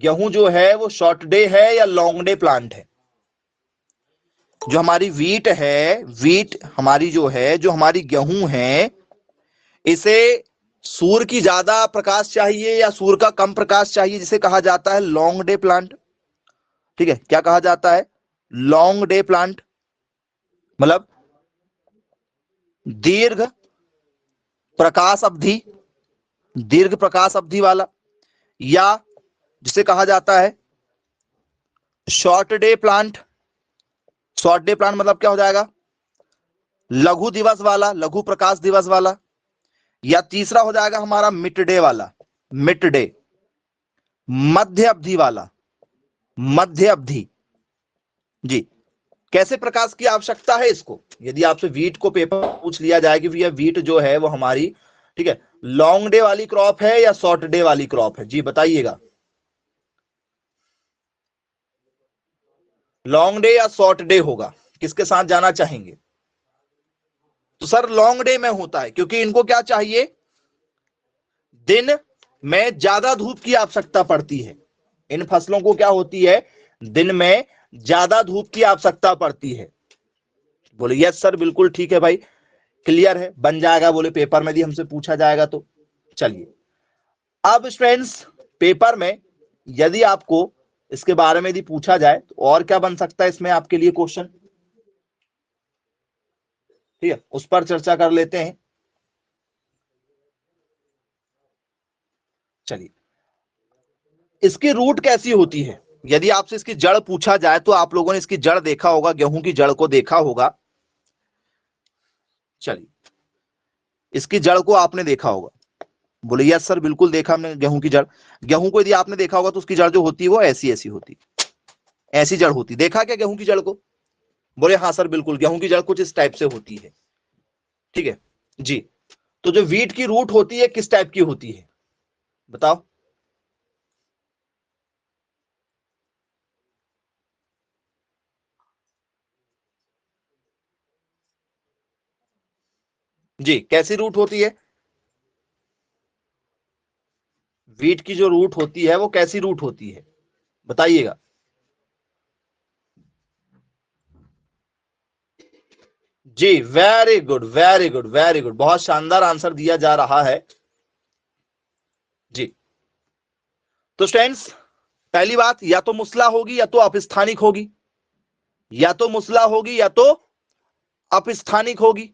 गेहूं जो है वो शॉर्ट डे है या लॉन्ग डे प्लांट है। जो हमारी वीट है, वीट हमारी जो है, जो हमारी गेहूं है, इसे सूर्य की ज्यादा प्रकाश चाहिए या सूर्य का कम प्रकाश चाहिए, जिसे कहा जाता है लॉन्ग डे प्लांट। ठीक है, क्या कहा जाता है? लॉन्ग डे प्लांट, मतलब दीर्घ प्रकाश अवधि, दीर्घ प्रकाश अवधि वाला, या जिसे कहा जाता है short day plant. Short day plant मतलब क्या हो जाएगा? लघु दिवस वाला, लघु प्रकाश दिवस वाला। या तीसरा हो जाएगा हमारा मिड डे वाला, मिड डे, मध्य अवधि वाला, मध्य अवधि। जी, कैसे प्रकाश की आवश्यकता है इसको? यदि आपसे वीट को पेपर पूछ लिया जाए कि भैया वीट जो है वो हमारी, ठीक है, लॉन्ग डे वाली क्रॉप है या शॉर्ट डे वाली क्रॉप है, जी बताइएगा। लॉन्ग डे या शॉर्ट डे होगा, किसके साथ जाना चाहेंगे? तो सर लॉन्ग डे में होता है, क्योंकि इनको क्या चाहिए? दिन में ज्यादा धूप की आवश्यकता पड़ती है। इन फसलों को क्या होती है? दिन में ज्यादा धूप की आवश्यकता पड़ती है। बोले यस सर, बिल्कुल ठीक है भाई, क्लियर है, बन जाएगा। बोले पेपर में यदि हमसे पूछा जाएगा तो। चलिए, अब स्टूडेंट्स पेपर में यदि आपको इसके बारे में यदि पूछा जाए तो और क्या बन सकता है इसमें आपके लिए क्वेश्चन, ठीक है, उस पर चर्चा कर लेते हैं। चलिए, इसकी रूट कैसी होती है? यदि आपसे इसकी जड़ पूछा जाए तो आप लोगों ने इसकी जड़ देखा होगा, गेहूं की जड़ को देखा होगा। चलिए, इसकी जड़ को आपने देखा होगा। बोले यस सर, बिल्कुल देखा हमने गेहूं की जड़। गेहूं को यदि आपने देखा होगा तो उसकी जड़ जो होती है वो ऐसी ऐसी होती, ऐसी जड़ होती। देखा क्या गेहूं की जड़ को? बोले हाँ सर बिल्कुल, गेहूं की जड़ कुछ इस टाइप से होती है। ठीक है जी। तो जो वीट की रूट होती है किस टाइप की होती है, बताओ? जी, कैसी रूट होती है? वीट की जो रूट होती है वो कैसी रूट होती है, बताइएगा। जी, very good, very good, very good, बहुत शानदार आंसर दिया जा रहा है जी। तो स्टूडेंट्स, पहली बात, या तो मुसला होगी या तो अपस्थानिक होगी, या तो मुसला होगी या तो अपस्थानिक होगी।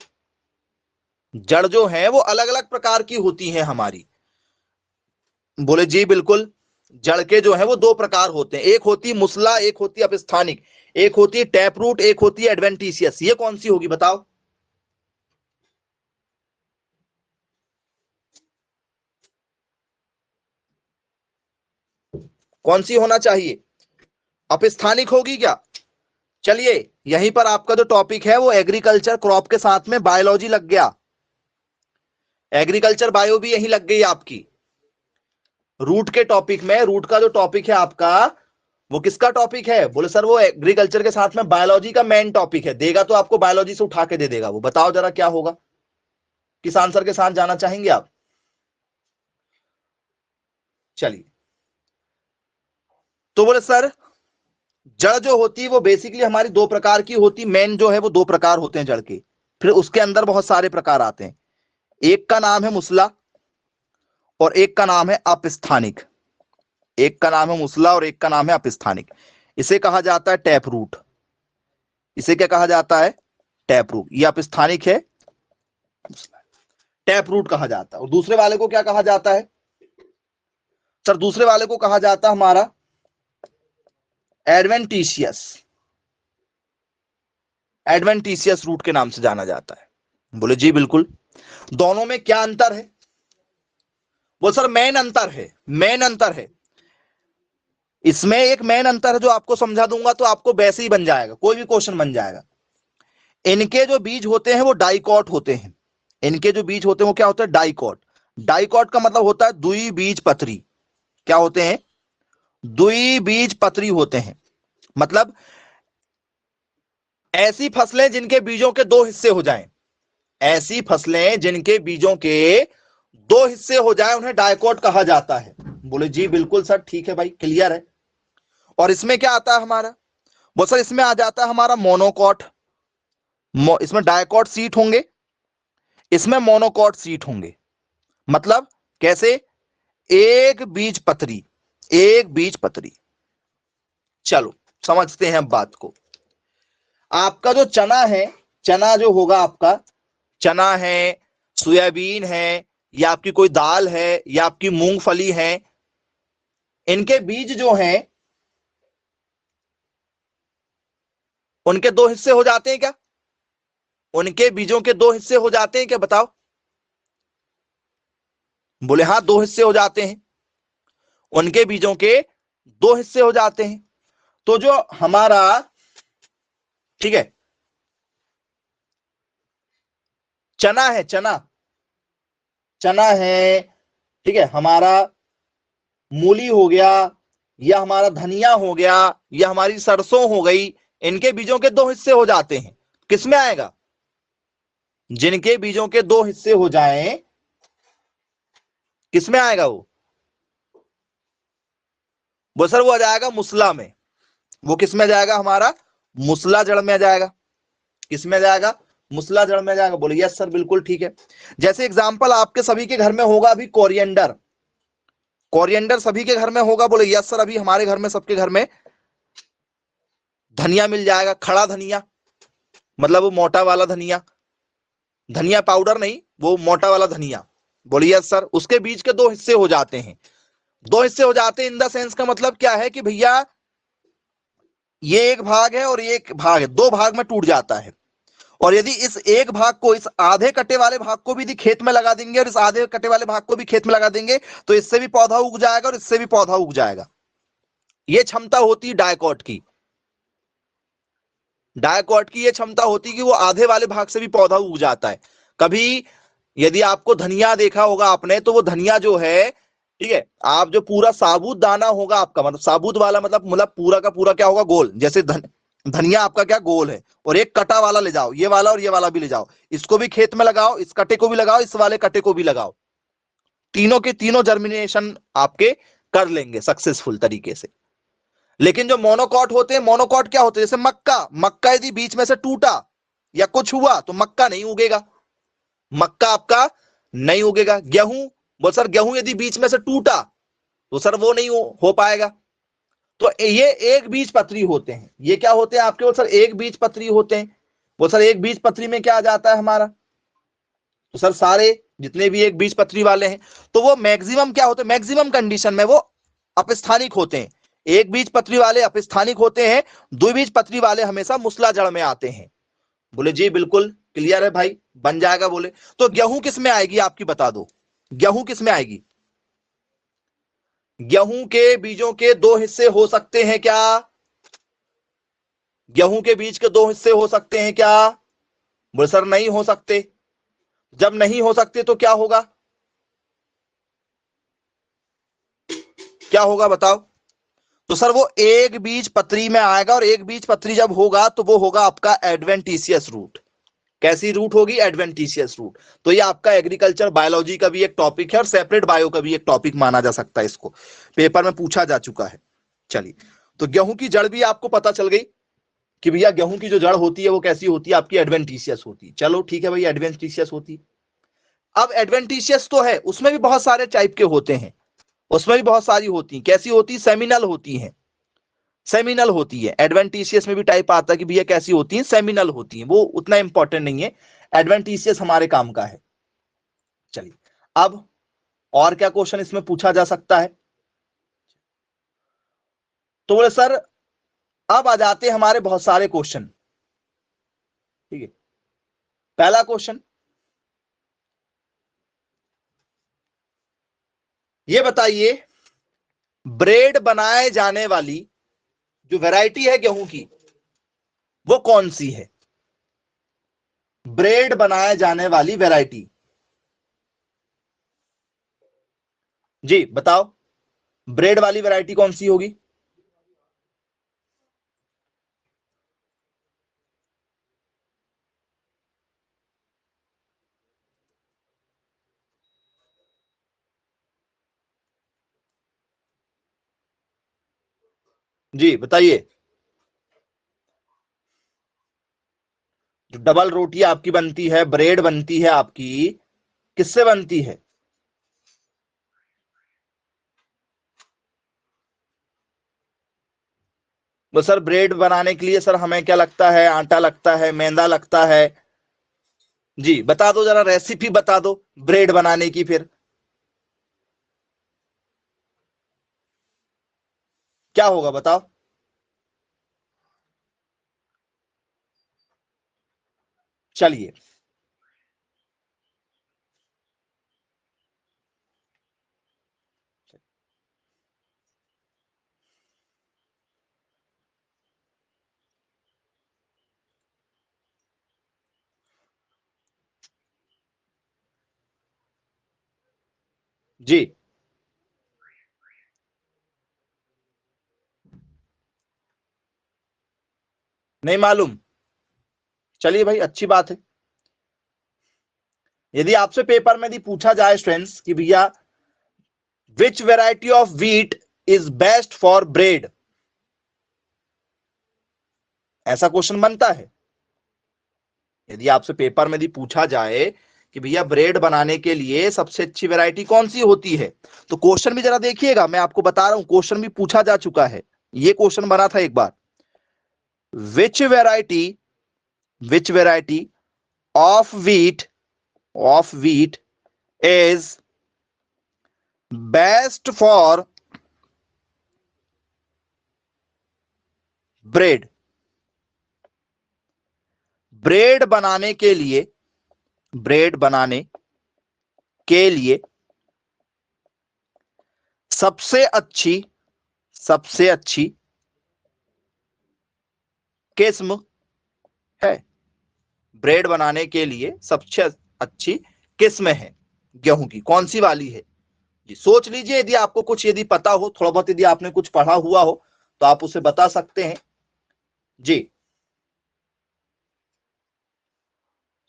जड़ जो है वो अलग अलग प्रकार की होती हैं हमारी। बोले जी बिल्कुल, जड़ के जो है वो दो प्रकार होते हैं, एक होती मुसला, एक होती अपस्थानिक, एक होती टैप रूट, एक होती एडवेंटिशियस। ये कौन सी होगी बताओ? कौन सी होना चाहिए? अपस्थानिक होगी क्या? चलिए, यहीं पर आपका जो टॉपिक है वो एग्रीकल्चर क्रॉप के साथ में बायोलॉजी लग गया। एग्रीकल्चर बायो भी यहीं लग गई आपकी। रूट के टॉपिक में, रूट का जो टॉपिक है आपका वो किसका टॉपिक है? बोले सर वो एग्रीकल्चर के साथ में बायोलॉजी का मेन टॉपिक है। देगा तो आपको बायोलॉजी से उठा के दे देगा वो। बताओ जरा क्या होगा, किस आंसर के साथ जाना चाहेंगे आप? चलिए, तो बोले सर जड़ जो होती है वो बेसिकली हमारी दो प्रकार की होती, मेन जो है वो दो प्रकार होते हैं जड़ के, फिर उसके अंदर बहुत सारे प्रकार आते हैं। एक का नाम है मुसला और एक का नाम है अपस्थानिक। एक का नाम है मुसला और एक का नाम है अपस्थानिक। इसे कहा जाता है टैप रूट। इसे क्या कहा जाता है? Tap root. ये अपस्थानिक है, टैप रूट कहा जाता है। और दूसरे वाले को क्या कहा जाता है सर? दूसरे वाले को कहा जाता है हमारा एडवेंटिशियस। एडवेंटिशियस रूट के नाम से जाना जाता है। बोले जी बिल्कुल। दोनों में क्या अंतर है? वो सर मेन अंतर है, मेन अंतर है। इसमें एक मेन अंतर है जो आपको समझा दूंगा तो आपको वैसे ही बन जाएगा, कोई भी क्वेश्चन बन जाएगा। इनके जो बीज होते हैं वो डाइकॉट होते हैं। इनके जो बीज होते हैं वो क्या होते हैं? डाइकॉट। डाइकॉट का मतलब होता है द्विबीजपत्री। क्या होते हैं? द्विबीजपत्री होते हैं। मतलब ऐसी फसलें जिनके बीजों के दो हिस्से हो जाएं, ऐसी फसलें जिनके बीजों के दो हिस्से हो जाए उन्हें डायकॉट कहा जाता है। बोले जी बिल्कुल सर, ठीक है भाई, क्लियर है। और इसमें क्या आता है हमारा? वो सर इसमें आ जाता है हमारा मोनोकॉट। इसमें डायकॉट सीट होंगे, इसमें मोनोकॉट सीट होंगे। मतलब कैसे? एक बीज पत्री, एक बीज पत्री। चलो समझते हैं अब बात को। आपका जो चना है, चना जो होगा आपका, चना है, सोयाबीन है, या आपकी कोई दाल है, या आपकी मूंगफली है, इनके बीज जो हैं उनके दो हिस्से हो जाते हैं क्या? उनके बीजों के दो हिस्से हो जाते हैं क्या? बताओ। बोले हाँ, दो हिस्से हो जाते हैं। उनके बीजों के दो हिस्से हो जाते हैं। तो जो हमारा, ठीक है, चना है, चना, चना है, ठीक है, हमारा मूली हो गया, या हमारा धनिया हो गया, या हमारी सरसों हो गई, इनके बीजों के दो हिस्से हो जाते हैं। किसमें आएगा? जिनके बीजों के दो हिस्से हो जाएं, किसमें आएगा वो सर? वो आ जाएगा मुसला में। वो किस में जाएगा? हमारा मुसला जड़ में आ जाएगा। किस में जाएगा? मुसला जड़ में जाएगा। बोले यस सर, बिल्कुल ठीक है। जैसे एग्जांपल आपके सभी के घर में होगा अभी कोरिएंडर, कोरिएंडर सभी के घर में होगा। बोले यस सर, अभी हमारे घर में, सबके घर में धनिया मिल जाएगा, खड़ा धनिया, मतलब वो मोटा वाला धनिया, धनिया पाउडर नहीं, वो मोटा वाला धनिया। बोले यस सर, उसके बीज के दो हिस्से हो जाते हैं। दो हिस्से हो जाते हैं इन द सेंस का मतलब क्या है कि भैया ये एक भाग है और ये एक भाग है, दो भाग में टूट जाता है। और यदि इस एक भाग को, इस आधे कटे वाले भाग को भी यदि खेत में लगा देंगे और इस आधे कटे वाले भाग को भी खेत में लगा देंगे तो इससे भी पौधा उग जाएगा और इससे भी पौधा उग जाएगा। ये क्षमता होती है डायकॉट की। डायकॉट की ये क्षमता होती है कि वो आधे वाले भाग से भी पौधा उग जाता है। कभी यदि आपको धनिया देखा होगा आपने, तो वो धनिया जो है, ठीक है, आप जो पूरा साबुत दाना होगा आपका, मतलब साबुत वाला मतलब पूरा का पूरा क्या होगा? गोल। जैसे धनिया आपका क्या गोल है, और एक कटा वाला ले जाओ, ये वाला और ये वाला भी ले जाओ, इसको भी खेत में लगाओ, इस कटे को भी लगाओ, इस वाले कटे को भी लगाओ, तीनों के तीनों जर्मिनेशन आपके कर लेंगे सक्सेसफुल तरीके से। लेकिन जो मोनोकॉट होते हैं, मोनोकॉट क्या होते हैं? जैसे मक्का, मक्का यदि बीच में से टूटा या कुछ हुआ तो मक्का नहीं उगेगा, मक्का आपका नहीं उगेगा। गेहूं, वो सर गेहूं यदि बीच में से टूटा तो सर वो नहीं हो पाएगा। तो ये एक बीज पत्री होते हैं। ये क्या होते हैं आपके? वो सर एक बीज पत्री होते हैं। वो सर एक बीज पत्री में क्या आ जाता है हमारा? तो सर सारे जितने भी एक बीज पत्री वाले हैं, तो वो मैक्सिमम क्या होते हैं? मैक्सिमम कंडीशन में वो अपस्थानिक होते हैं। एक बीज पत्री वाले अपस्थानिक होते हैं, द्विबीज पत्री वाले हमेशा मुसला जड़ में आते हैं। बोले जी बिल्कुल क्लियर है भाई, बन जाएगा। बोले तो गेहूं किस में आएगी आपकी? बता दो, गेहूं किस में आएगी? गेहूं के बीजों के दो हिस्से हो सकते हैं क्या? गेहूं के बीज के दो हिस्से हो सकते हैं क्या? बोले सर नहीं हो सकते। जब नहीं हो सकते तो क्या होगा? क्या होगा बताओ? तो सर वो एक बीज पत्री में आएगा, और एक बीज पत्री जब होगा तो वो होगा आपका एडवेंटिशियस रूट। कैसी रूट होगी? Adventitious root. तो ये आपका एग्रीकल्चर बायोलॉजी का भी एक टॉपिक है और सेपरेट बायो का भी एक टॉपिक माना जा सकता है। इसको पेपर में पूछा जा चुका है। चलिए, तो गेहूं की जड़ भी आपको पता चल गई कि भैया गेहूं की जो जड़ होती है वो कैसी होती है? आपकी एडवेंटिशियस होती है। चलो ठीक है भाई, एडवेंटिशियस होती है। अब एडवेंटिशियस तो है, उसमें भी बहुत सारे टाइप के होते हैं, उसमें भी बहुत सारी होती हैं। कैसी होती? सेमिनल होती हैं। सेमिनल होती है। एडवेंटिशियस में भी टाइप आता है कि भैया कैसी होती है? सेमिनल होती है। वो उतना इंपॉर्टेंट नहीं है, एडवेंटिशियस हमारे काम का है। चलिए, अब और क्या क्वेश्चन इसमें पूछा जा सकता है? तो बोले सर अब आ जाते हैं हमारे बहुत सारे क्वेश्चन। ठीक है, पहला क्वेश्चन ये बताइए, ब्रेड बनाए जाने वाली जो वैरायटी है गेहूं की वो कौन सी है? ब्रेड बनाए जाने वाली वैरायटी, जी बताओ। ब्रेड वाली वैरायटी कौन सी होगी? जी बताइए। जो डबल रोटी आपकी बनती है, ब्रेड बनती है आपकी, किससे बनती है? वो सर ब्रेड बनाने के लिए सर हमें क्या लगता है? आटा लगता है, मैदा लगता है। जी बता दो, जरा रेसिपी बता दो ब्रेड बनाने की फिर। क्या होगा बताओ। चलिए। जी नहीं मालूम। चलिए भाई, अच्छी बात है। यदि आपसे पेपर में यदि पूछा जाए स्टूडेंट्स कि भैया विच variety of wheat is best for bread, ऐसा क्वेश्चन बनता है। यदि आपसे पेपर में यदि पूछा जाए कि भैया ब्रेड बनाने के लिए सबसे अच्छी वैरायटी कौन सी होती है, तो क्वेश्चन भी जरा देखिएगा, मैं आपको बता रहा हूं क्वेश्चन भी पूछा जा चुका है। ये क्वेश्चन बना था एक बार। Which variety, which variety of wheat, of wheat is best for bread. Bread बनाने के लिए, ब्रेड बनाने के लिए सबसे अच्छी, सबसे अच्छी किस्म है। ब्रेड बनाने के लिए सबसे अच्छी किस्म है गेहूं की, कौन सी वाली है? जी सोच लीजिए, यदि आपको कुछ यदि पता हो, थोड़ा बहुत यदि आपने कुछ पढ़ा हुआ हो तो आप उसे बता सकते हैं। जी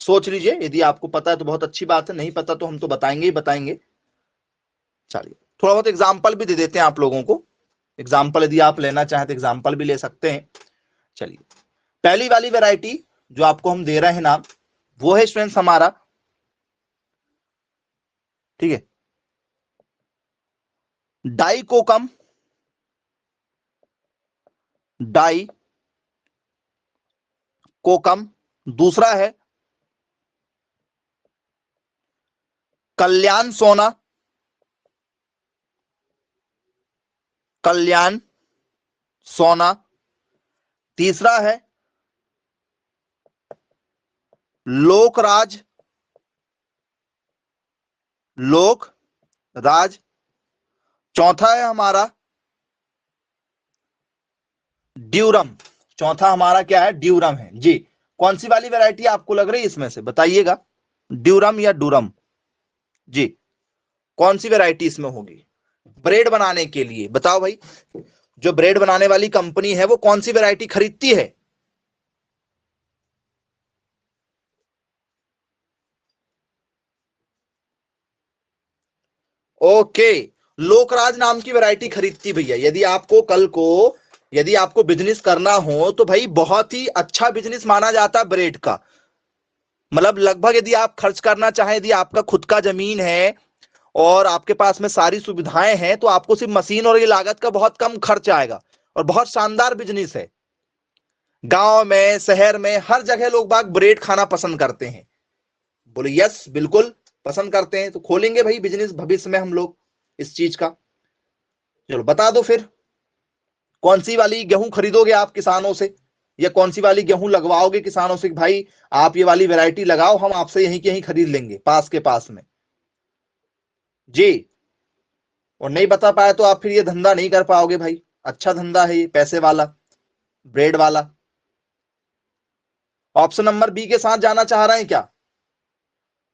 सोच लीजिए, यदि आपको पता है तो बहुत अच्छी बात है, नहीं पता तो हम तो बताएंगे ही बताएंगे। चलिए थोड़ा बहुत एग्जाम्पल भी दे देते हैं आप लोगों को। एग्जाम्पल यदि आप लेना चाहें तो एग्जाम्पल भी ले सकते हैं। चलिए, पहली वाली वैरायटी जो आपको हम दे रहे हैं नाम, वो है स्टूडेंट्स हमारा, ठीक है, डाई कोकम, डाई कोकम। दूसरा है कल्याण सोना, कल्याण सोना। तीसरा है लोकराज, लोक राज। चौथा है हमारा ड्यूरम। चौथा हमारा क्या है? ड्यूरम है जी। कौन सी वाली वैरायटी आपको लग रही है इसमें से, बताइएगा। ड्यूरम या डूरम? जी कौन सी वैरायटी इसमें होगी ब्रेड बनाने के लिए? बताओ भाई, जो ब्रेड बनाने वाली कंपनी है वो कौन सी वैरायटी खरीदती है? ओके, लोकराज नाम की वैरायटी खरीदती भैया। यदि आपको कल को, यदि आपको बिजनेस करना हो तो भाई बहुत ही अच्छा बिजनेस माना जाता है ब्रेड का। मतलब लगभग यदि आप खर्च करना चाहें, यदि आपका खुद का जमीन है और आपके पास में सारी सुविधाएं हैं, तो आपको सिर्फ मशीन और ये लागत का बहुत कम खर्च आएगा और बहुत शानदार बिजनेस है। गांव में, शहर में, हर जगह लोग बाग ब्रेड खाना पसंद करते हैं। बोले यस बिल्कुल पसंद करते हैं, तो खोलेंगे भाई बिजनेस भविष्य में हम लोग इस चीज का। चलो बता दो फिर, कौन सी वाली गेहूं खरीदोगे आप किसानों से, या कौन सी वाली गेहूं लगवाओगे किसानों से कि भाई आप ये वाली वैरायटी लगाओ, हम आपसे यहीं के यहीं खरीद लेंगे पास के पास में। जी, और नहीं बता पाए तो आप फिर ये धंधा नहीं कर पाओगे भाई। अच्छा धंधा है ये, पैसे वाला, ब्रेड वाला। ऑप्शन नंबर बी के साथ जाना चाह रहे हैं क्या?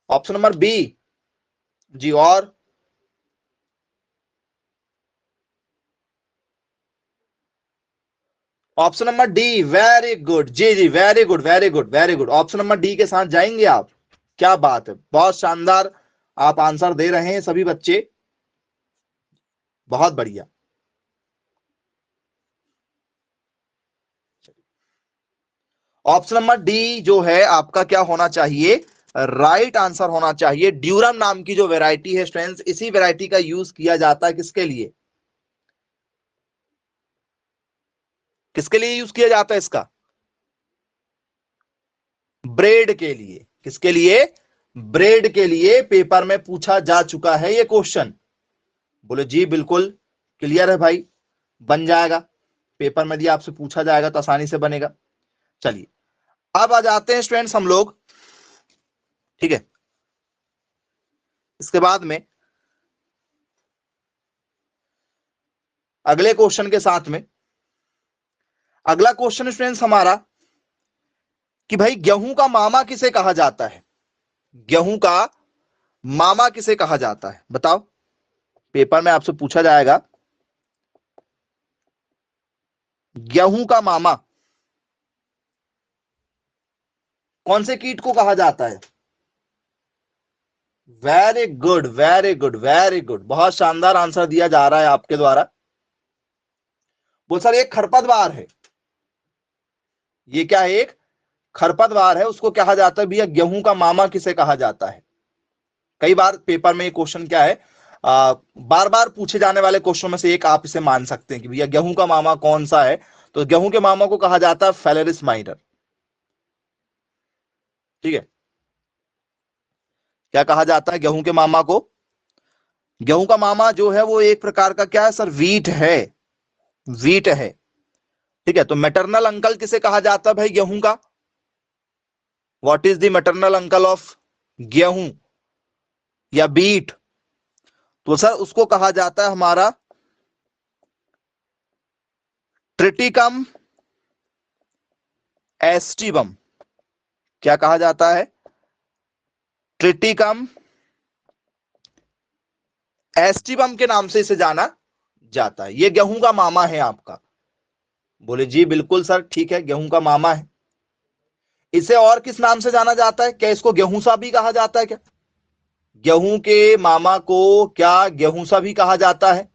Option number B. जी और? Option number D, very good, जी जी, very good very good very good, option number D के साथ जाएंगे आप। क्या बात है, बहुत शानदार आप आंसर दे रहे हैं सभी बच्चे, बहुत बढ़िया। ऑप्शन नंबर डी जो है आपका क्या होना चाहिए, राइट आंसर होना चाहिए। ड्यूरम नाम की जो वैरायटी है स्टूडेंट्स, इसी वैरायटी का यूज किया जाता है किसके लिए, किसके लिए यूज किया जाता है इसका, ब्रेड के लिए। किसके लिए, ब्रेड के लिए। पेपर में पूछा जा चुका है ये क्वेश्चन। बोले जी बिल्कुल क्लियर है भाई, बन जाएगा पेपर में, यदि आपसे पूछा जाएगा तो आसानी से बनेगा। चलिए अब आ जाते हैं स्टूडेंट्स हम लोग, ठीक है, इसके बाद में अगले क्वेश्चन के साथ में। अगला क्वेश्चन स्टूडेंट्स हमारा कि भाई गेहूं का मामा किसे कहा जाता है, गेहूं का मामा किसे कहा जाता है बताओ, पेपर में आपसे पूछा जाएगा गेहूं का मामा कौन से कीट को कहा जाता है। Very good very good very good, बहुत शानदार आंसर दिया जा रहा है आपके द्वारा। बोल सर ये खरपतवार है, ये क्या है, एक खरपतवार है, उसको कहा जाता है भैया गेहूं का मामा किसे कहा जाता है। कई बार पेपर में ये क्वेश्चन क्या है, बार बार पूछे जाने वाले क्वेश्चन में से एक आप इसे मान सकते हैं कि भैया गेहूं का मामा कौन सा है, तो गेहूं के मामा को कहा जाता है फेलेरिस माइनर। ठीक है, क्या कहा जाता है गेहूं के मामा को, गेहूं का मामा जो है वो एक प्रकार का क्या है सर, वीट है, वीट है। ठीक है, तो मैटरनल अंकल किसे कहा जाता है भाई गेहूं का, what is the maternal uncle of गेहूं या बीट, तो सर उसको कहा जाता है हमारा ट्रिटिकम एस्टिवम। क्या कहा जाता है, ट्रिटिकम एस्टिवम के नाम से इसे जाना जाता है। ये गेहूं का मामा है आपका। बोले जी बिल्कुल सर ठीक है, गेहूं का मामा है। इसे और किस नाम से जाना जाता है, क्या इसको गेहूं सा भी कहा जाता है क्या, गेहूं के मामा को क्या गेहूं सा भी कहा जाता है।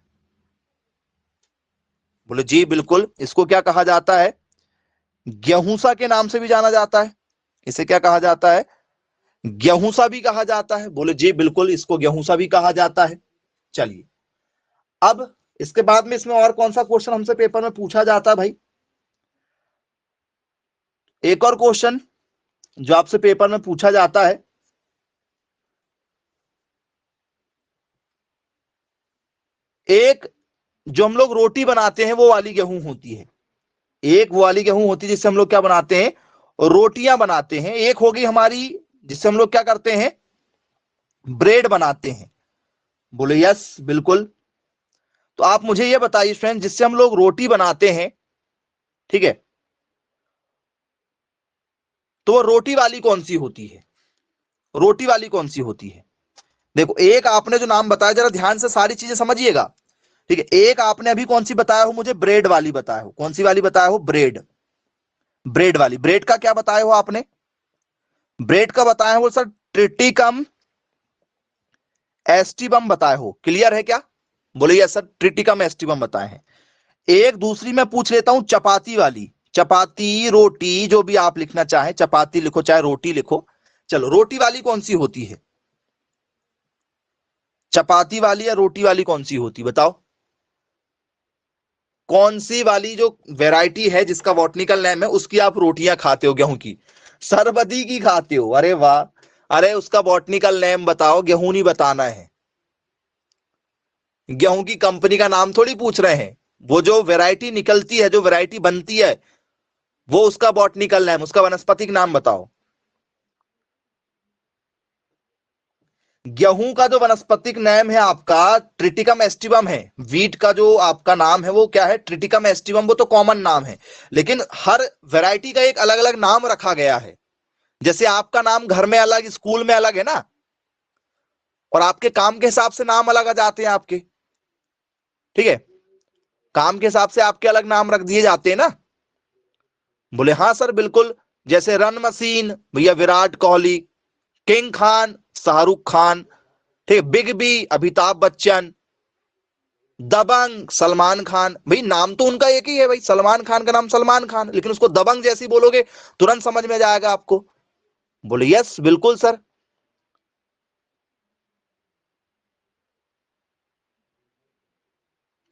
बोले जी बिल्कुल, इसको क्या कहा जाता है, गेहूंसा के नाम से भी जाना जाता है। इसे क्या कहा जाता है, गेहूंसा भी कहा जाता है। बोले जी बिल्कुल, इसको गेहूंसा भी कहा जाता है। चलिए अब इसके बाद में इसमें और कौन सा क्वेश्चन हमसे पेपर में पूछा जाता है भाई, एक और क्वेश्चन जो आपसे पेपर में पूछा जाता है, एक जो हम लोग रोटी बनाते हैं वो वाली गेहूं होती है, एक वो वाली गेहूं होती है जिससे हम लोग क्या बनाते हैं, रोटियां बनाते हैं। एक होगी हमारी जिससे हम लोग क्या करते हैं, ब्रेड बनाते हैं। बोले यस बिल्कुल। तो आप मुझे ये बताइए फ्रेंड, जिससे हम लोग रोटी बनाते हैं, ठीक है, तो वो रोटी वाली कौन सी होती है, रोटी वाली कौन सी होती है। देखो एक आपने जो नाम बताया, जरा ध्यान से सारी चीजें समझिएगा। ठीक है, एक आपने अभी कौन सी बताया हो मुझे, ब्रेड वाली बताया हो, कौन सी वाली बताया हो, ब्रेड, ब्रेड वाली। ब्रेड का क्या बताया हो आपने, ब्रेड का बताया हो सर ट्रिटिकम एस्टिबम बताए हो, क्लियर है क्या। बोले यस सर, ट्रिटिकम एस्टिबम बताए हैं। एक दूसरी मैं पूछ लेता हूं, चपाती वाली, चपाती रोटी जो भी आप लिखना चाहें, चपाती लिखो चाहे रोटी लिखो, चलो रोटी वाली कौन सी होती है, चपाती वाली या रोटी वाली कौन सी होती बताओ, कौन सी वाली जो वैरायटी है जिसका बॉटनिकल नेम है उसकी आप रोटियां खाते हो गेहूं की, सरबती की खाते हो, अरे वाह, अरे उसका बॉटनिकल नेम बताओ, गेहूं नहीं बताना है, गेहूं की कंपनी का नाम थोड़ी पूछ रहे हैं, वो जो वैरायटी निकलती है, जो वैरायटी बनती है, वो उसका बॉटनिकल नेम, उसका वनस्पतिक नाम बताओ। गेहूं का जो वनस्पतिक नेम है आपका ट्रिटिकम एस्टिवम है, वीट का जो आपका नाम है वो क्या है, ट्रिटिकम एस्टिवम, वो तो कॉमन नाम है, लेकिन हर वैरायटी का एक अलग अलग नाम रखा गया है। जैसे आपका नाम घर में अलग, स्कूल में अलग है ना, और आपके काम के हिसाब से नाम अलग आ जाते हैं आपके, ठीक है, काम के हिसाब से आपके अलग नाम रख दिए जाते हैं ना। बोले हाँ सर बिल्कुल, जैसे रन मशीन भैया विराट कोहली, किंग खान शाहरुख खान, ठीक, बिग बी अमिताभ बच्चन, दबंग सलमान खान। भाई नाम तो उनका एक ही है भाई, सलमान खान का नाम सलमान खान, लेकिन उसको दबंग जैसी बोलोगे तुरंत समझ में जाएगा आपको। बोले यस बिल्कुल सर।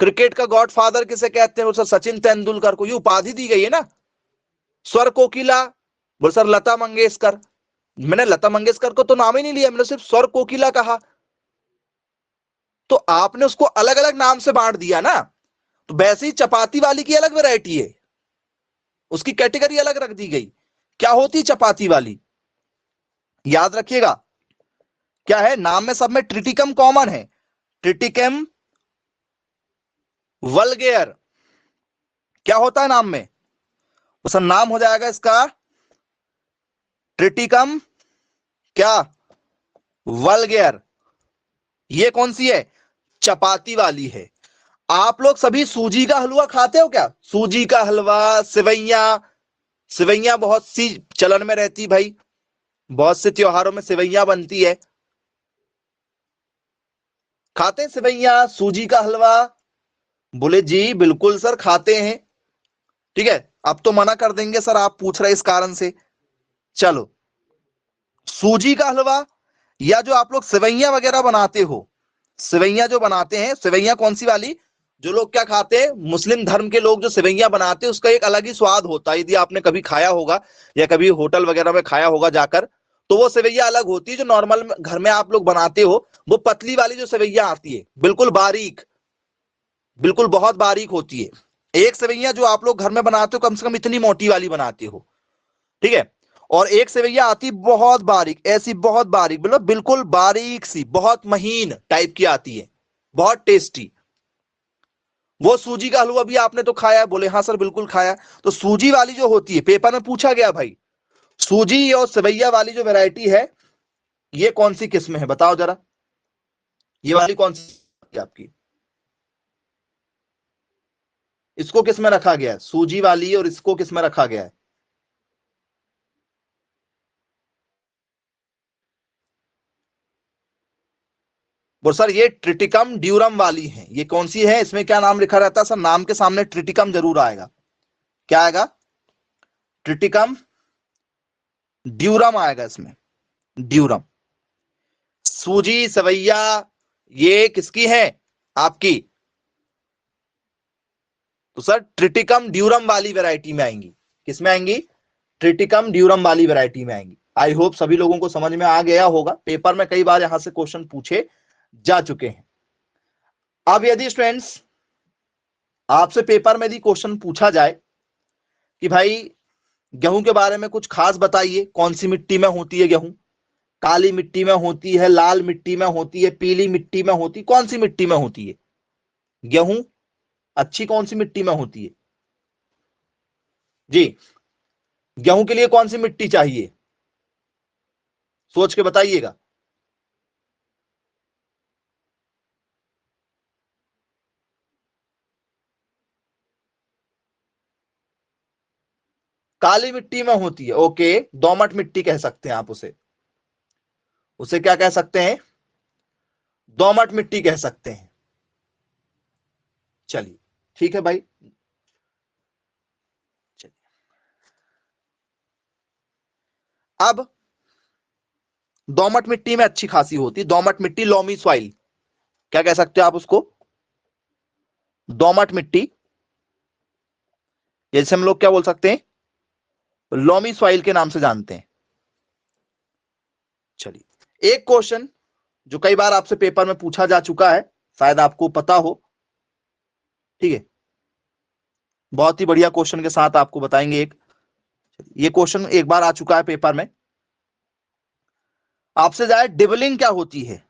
क्रिकेट का गॉडफादर किसे कहते हैं? वो सर सचिन तेंदुलकर को ये उपाधि दी गई है ना। स्वर कोकिला, बोले सर लता मंगेशकर। मैंने लता मंगेशकर को तो नाम ही नहीं लिया, मैंने सिर्फ स्वर कोकिला कहा। तो आपने उसको अलग अलग नाम से बांट दिया ना। तो वैसे ही चपाती वाली की अलग वैरायटी है, उसकी कैटेगरी अलग रख दी गई। क्या होती चपाती वाली? याद रखिएगा, क्या है नाम में, सब में ट्रिटिकम कॉमन है। ट्रिटिकम वल्गेयर क्या होता है नाम में? उसका नाम हो जाएगा इसका ट्रिटिकम क्या, वल्गेयर। ये कौन सी है? चपाती वाली है। आप लोग सभी सूजी का हलवा खाते हो क्या? सूजी का हलवा, सिवैया। सिवैया बहुत सी चलन में रहती भाई, बहुत से त्योहारों में सिवैया बनती है। खाते हैं सिवैया, सूजी का हलवा? बोले जी बिल्कुल सर खाते हैं। ठीक है, अब तो मना कर देंगे सर, आप पूछ रहे इस कारण से। चलो, सूजी का हलवा या जो आप लोग सेवैया वगैरह बनाते हो, सेवैया जो बनाते हैं, सेवैया कौन सी वाली? जो लोग क्या खाते हैं, मुस्लिम धर्म के लोग जो सेवैया बनाते हैं उसका एक अलग ही स्वाद होता है। यदि आपने कभी खाया होगा या कभी होटल वगैरह में खाया होगा जाकर, तो वो सेवैया अलग होती है। जो नॉर्मल घर में आप लोग बनाते हो, वो पतली वाली जो सेवैया आती है, बिल्कुल बारीक, बिल्कुल बहुत बारीक होती है। एक सेवैया जो आप लोग घर में बनाते हो कम से कम इतनी मोटी वाली बनाते हो, ठीक है। और एक सेवैया आती बहुत बारीक, ऐसी बहुत बारीक, मतलब बिल्कुल बारीक सी, बहुत महीन टाइप की आती है, बहुत टेस्टी। वो सूजी का हलवा भी आपने तो खाया? बोले हाँ सर बिल्कुल खाया। तो सूजी वाली जो होती है, पेपर में पूछा गया भाई, सूजी और सेवैया वाली जो वैरायटी है, ये कौन सी किस्म है बताओ जरा? ये वाली कौन सी आपकी? इसको किस में रखा गया है, सूजी वाली, और इसको किस में रखा गया है? बोल सर ये ट्रिटिकम ड्यूरम वाली है। ये कौन सी है, इसमें क्या नाम लिखा रहता है सर? नाम के सामने ट्रिटिकम जरूर आएगा। क्या आएगा? ट्रिटिकम ड्यूरम आएगा इसमें, ड्यूरम। सूजी सवैया ये किसकी है आपकी? तो सर ट्रिटिकम ड्यूरम वाली वैरायटी में आएंगी। किसमें आएंगी? ट्रिटिकम ड्यूरम वाली वैरायटी में आएंगी। आई होप सभी लोगों को समझ में आ गया होगा, पेपर में कई बार यहां से क्वेश्चन पूछे जा चुके हैं। अब यदि स्टूडेंट्स आपसे पेपर में यदि क्वेश्चन पूछा जाए कि भाई गेहूं के बारे में कुछ खास बताइए, कौन सी मिट्टी में होती है गेहूं? काली मिट्टी में होती है, लाल मिट्टी में होती है, पीली मिट्टी में होती, कौन सी मिट्टी में होती है गेहूं? अच्छी कौन सी मिट्टी में होती है जी? गेहूं के लिए कौन सी मिट्टी चाहिए, सोच के बताइएगा। काली मिट्टी में होती है, ओके। दोमट मिट्टी कह सकते हैं आप उसे, उसे क्या कह सकते हैं? दोमट मिट्टी कह सकते हैं। चलिए ठीक है भाई। चलिए अब दोमट मिट्टी में अच्छी खासी होती है, दोमट मिट्टी, लोमी सॉइल, क्या कह सकते हो आप उसको? दोमट मिट्टी, जैसे हम लोग क्या बोल सकते हैं, लोमी सॉइल के नाम से जानते हैं। चलिए एक क्वेश्चन जो कई बार आपसे पेपर में पूछा जा चुका है, शायद आपको पता हो, ठीक है। बहुत ही बढ़िया क्वेश्चन के साथ आपको बताएंगे एक। ये क्वेश्चन एक बार आ चुका है पेपर में, आपसे जाए डिबलिंग क्या होती है,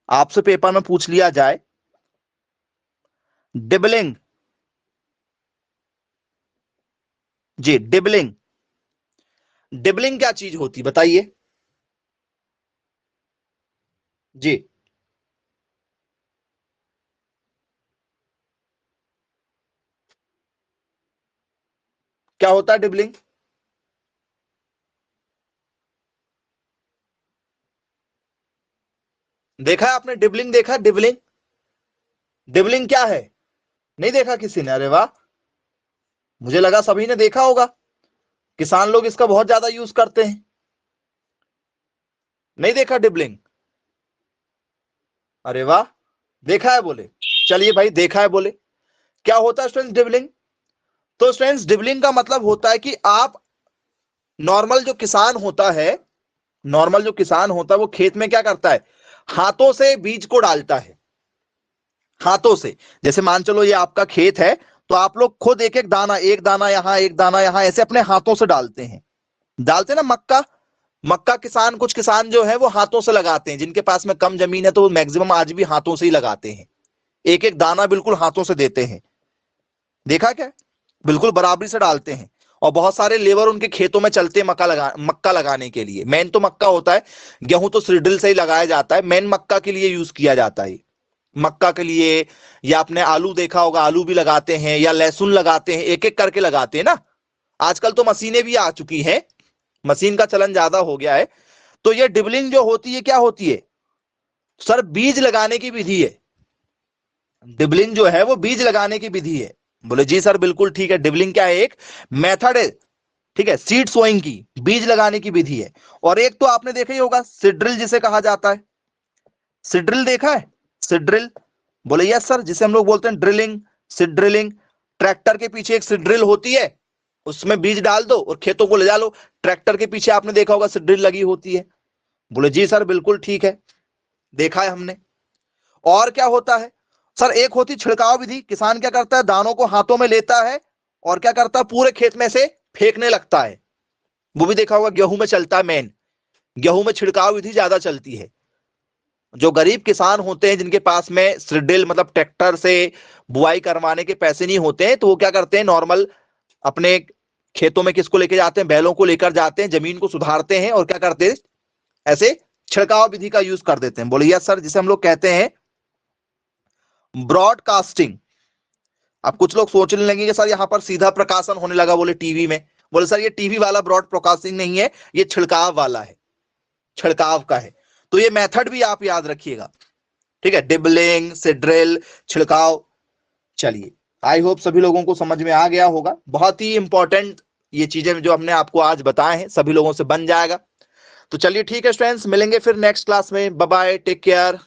आपसे पेपर में पूछ लिया जाए डिबलिंग। जी डिबलिंग, डिबलिंग क्या चीज होती बताइए जी? क्या होता है डिबलिंग? देखा है आपने डिबलिंग? देखा डिबलिंग? डिबलिंग क्या है? नहीं देखा किसी ने? अरे वाह, मुझे लगा सभी ने देखा होगा। किसान लोग इसका बहुत ज्यादा यूज करते हैं। नहीं देखा डिबलिंग? अरे वाह, देखा है बोले। चलिए भाई, देखा है बोले। क्या होता है स्टूडेंट्स डिबलिंग? तो स्टूडेंट्स डिबलिंग का मतलब होता है कि आप नॉर्मल जो किसान होता है, नॉर्मल जो किसान होता है वो खेत में क्या करता है, हाथों से बीज को डालता है, हाथों से। जैसे मान चलो ये आपका खेत है, तो आप लोग खुद एक एक दाना, एक दाना यहां, एक दाना यहां, ऐसे अपने हाथों से डालते हैं। डालते ना मक्का, मक्का किसान, कुछ किसान जो है वो हाथों से लगाते हैं, जिनके पास में कम जमीन है तो वो मैक्सिमम आज भी हाथों से ही लगाते हैं, एक एक दाना बिल्कुल हाथों से देते हैं। देखा क्या? बिल्कुल बराबरी से डालते हैं। और बहुत सारे लेबर उनके खेतों में चलते हैं मक्का लगाने के लिए। मेन तो मक्का होता है, गेहूं तो सीड्रिल से ही लगाया जाता है, मेन मक्का के लिए यूज किया जाता है। मक्का के लिए, या आपने आलू देखा होगा, आलू भी लगाते हैं, या लहसुन लगाते हैं, एक एक करके लगाते हैं ना। आजकल तो मशीनें भी आ चुकी हैं, मशीन का चलन ज्यादा हो गया है। तो ये डिबलिंग जो होती है क्या होती है सर? बीज लगाने की विधि है। डिबलिंग जो है वो बीज लगाने की विधि है। बोले जी सर बिल्कुल ठीक है, डिबलिंग क्या है? एक मेथड है, ठीक है, सीड सोइंग की, बीज लगाने की विधि है। और एक तो आपने देखा ही होगा सीड्रिल जिसे कहा जाता है। सीड्रिल देखा है? सीड्रिल, बोले यस सर, जिसे हम लोग बोलते हैं ड्रिलिंग, सीड ड्रिलिंग। ट्रैक्टर के पीछे एक सीड्रिल होती है, उसमें बीज डाल दो और खेतों को ले जा लो। ट्रैक्टर के पीछे आपने देखा होगा सीड्रिल लगी होती है। बोले जी सर बिल्कुल ठीक है, देखा है हमने। और क्या होता है सर? एक होती छिड़काव विधि। किसान क्या करता है, दानों को हाथों में लेता है और क्या करता है, पूरे खेत में से फेंकने लगता है। वो भी देखा होगा, गेहूं में चलता है मेन, गेहूं में छिड़काव विधि ज्यादा चलती है। जो गरीब किसान होते हैं, जिनके पास में सीड्रिल मतलब ट्रैक्टर से बुआई करवाने के पैसे नहीं होते हैं, तो वो क्या करते हैं, नॉर्मल अपने खेतों में किसको लेके जाते हैं, बैलों को लेकर जाते हैं, जमीन को सुधारते हैं और क्या करते हैं, ऐसे छिड़काव विधि का यूज कर देते हैं। बोले यस सर, जिसे हम लोग कहते हैं ब्रॉडकास्टिंग। अब कुछ लोग सोचने लगेंगे कि सर यहां पर सीधा प्रकाशन होने लगा बोले टीवी में। बोले सर ये टीवी वाला ब्रॉडकास्टिंग नहीं है, ये छिड़काव वाला है, छिड़काव का है। तो ये मेथड भी आप याद रखिएगा, ठीक है, डिबलिंग, सीड्रिल, छिड़काव। चलिए, आई होप सभी लोगों को समझ में आ गया होगा। बहुत ही इंपॉर्टेंट ये चीजें जो हमने आपको आज बताए हैं, सभी लोगों से बन जाएगा। तो चलिए ठीक है स्टूडेंट्स, मिलेंगे फिर नेक्स्ट क्लास में। Bye bye, take care.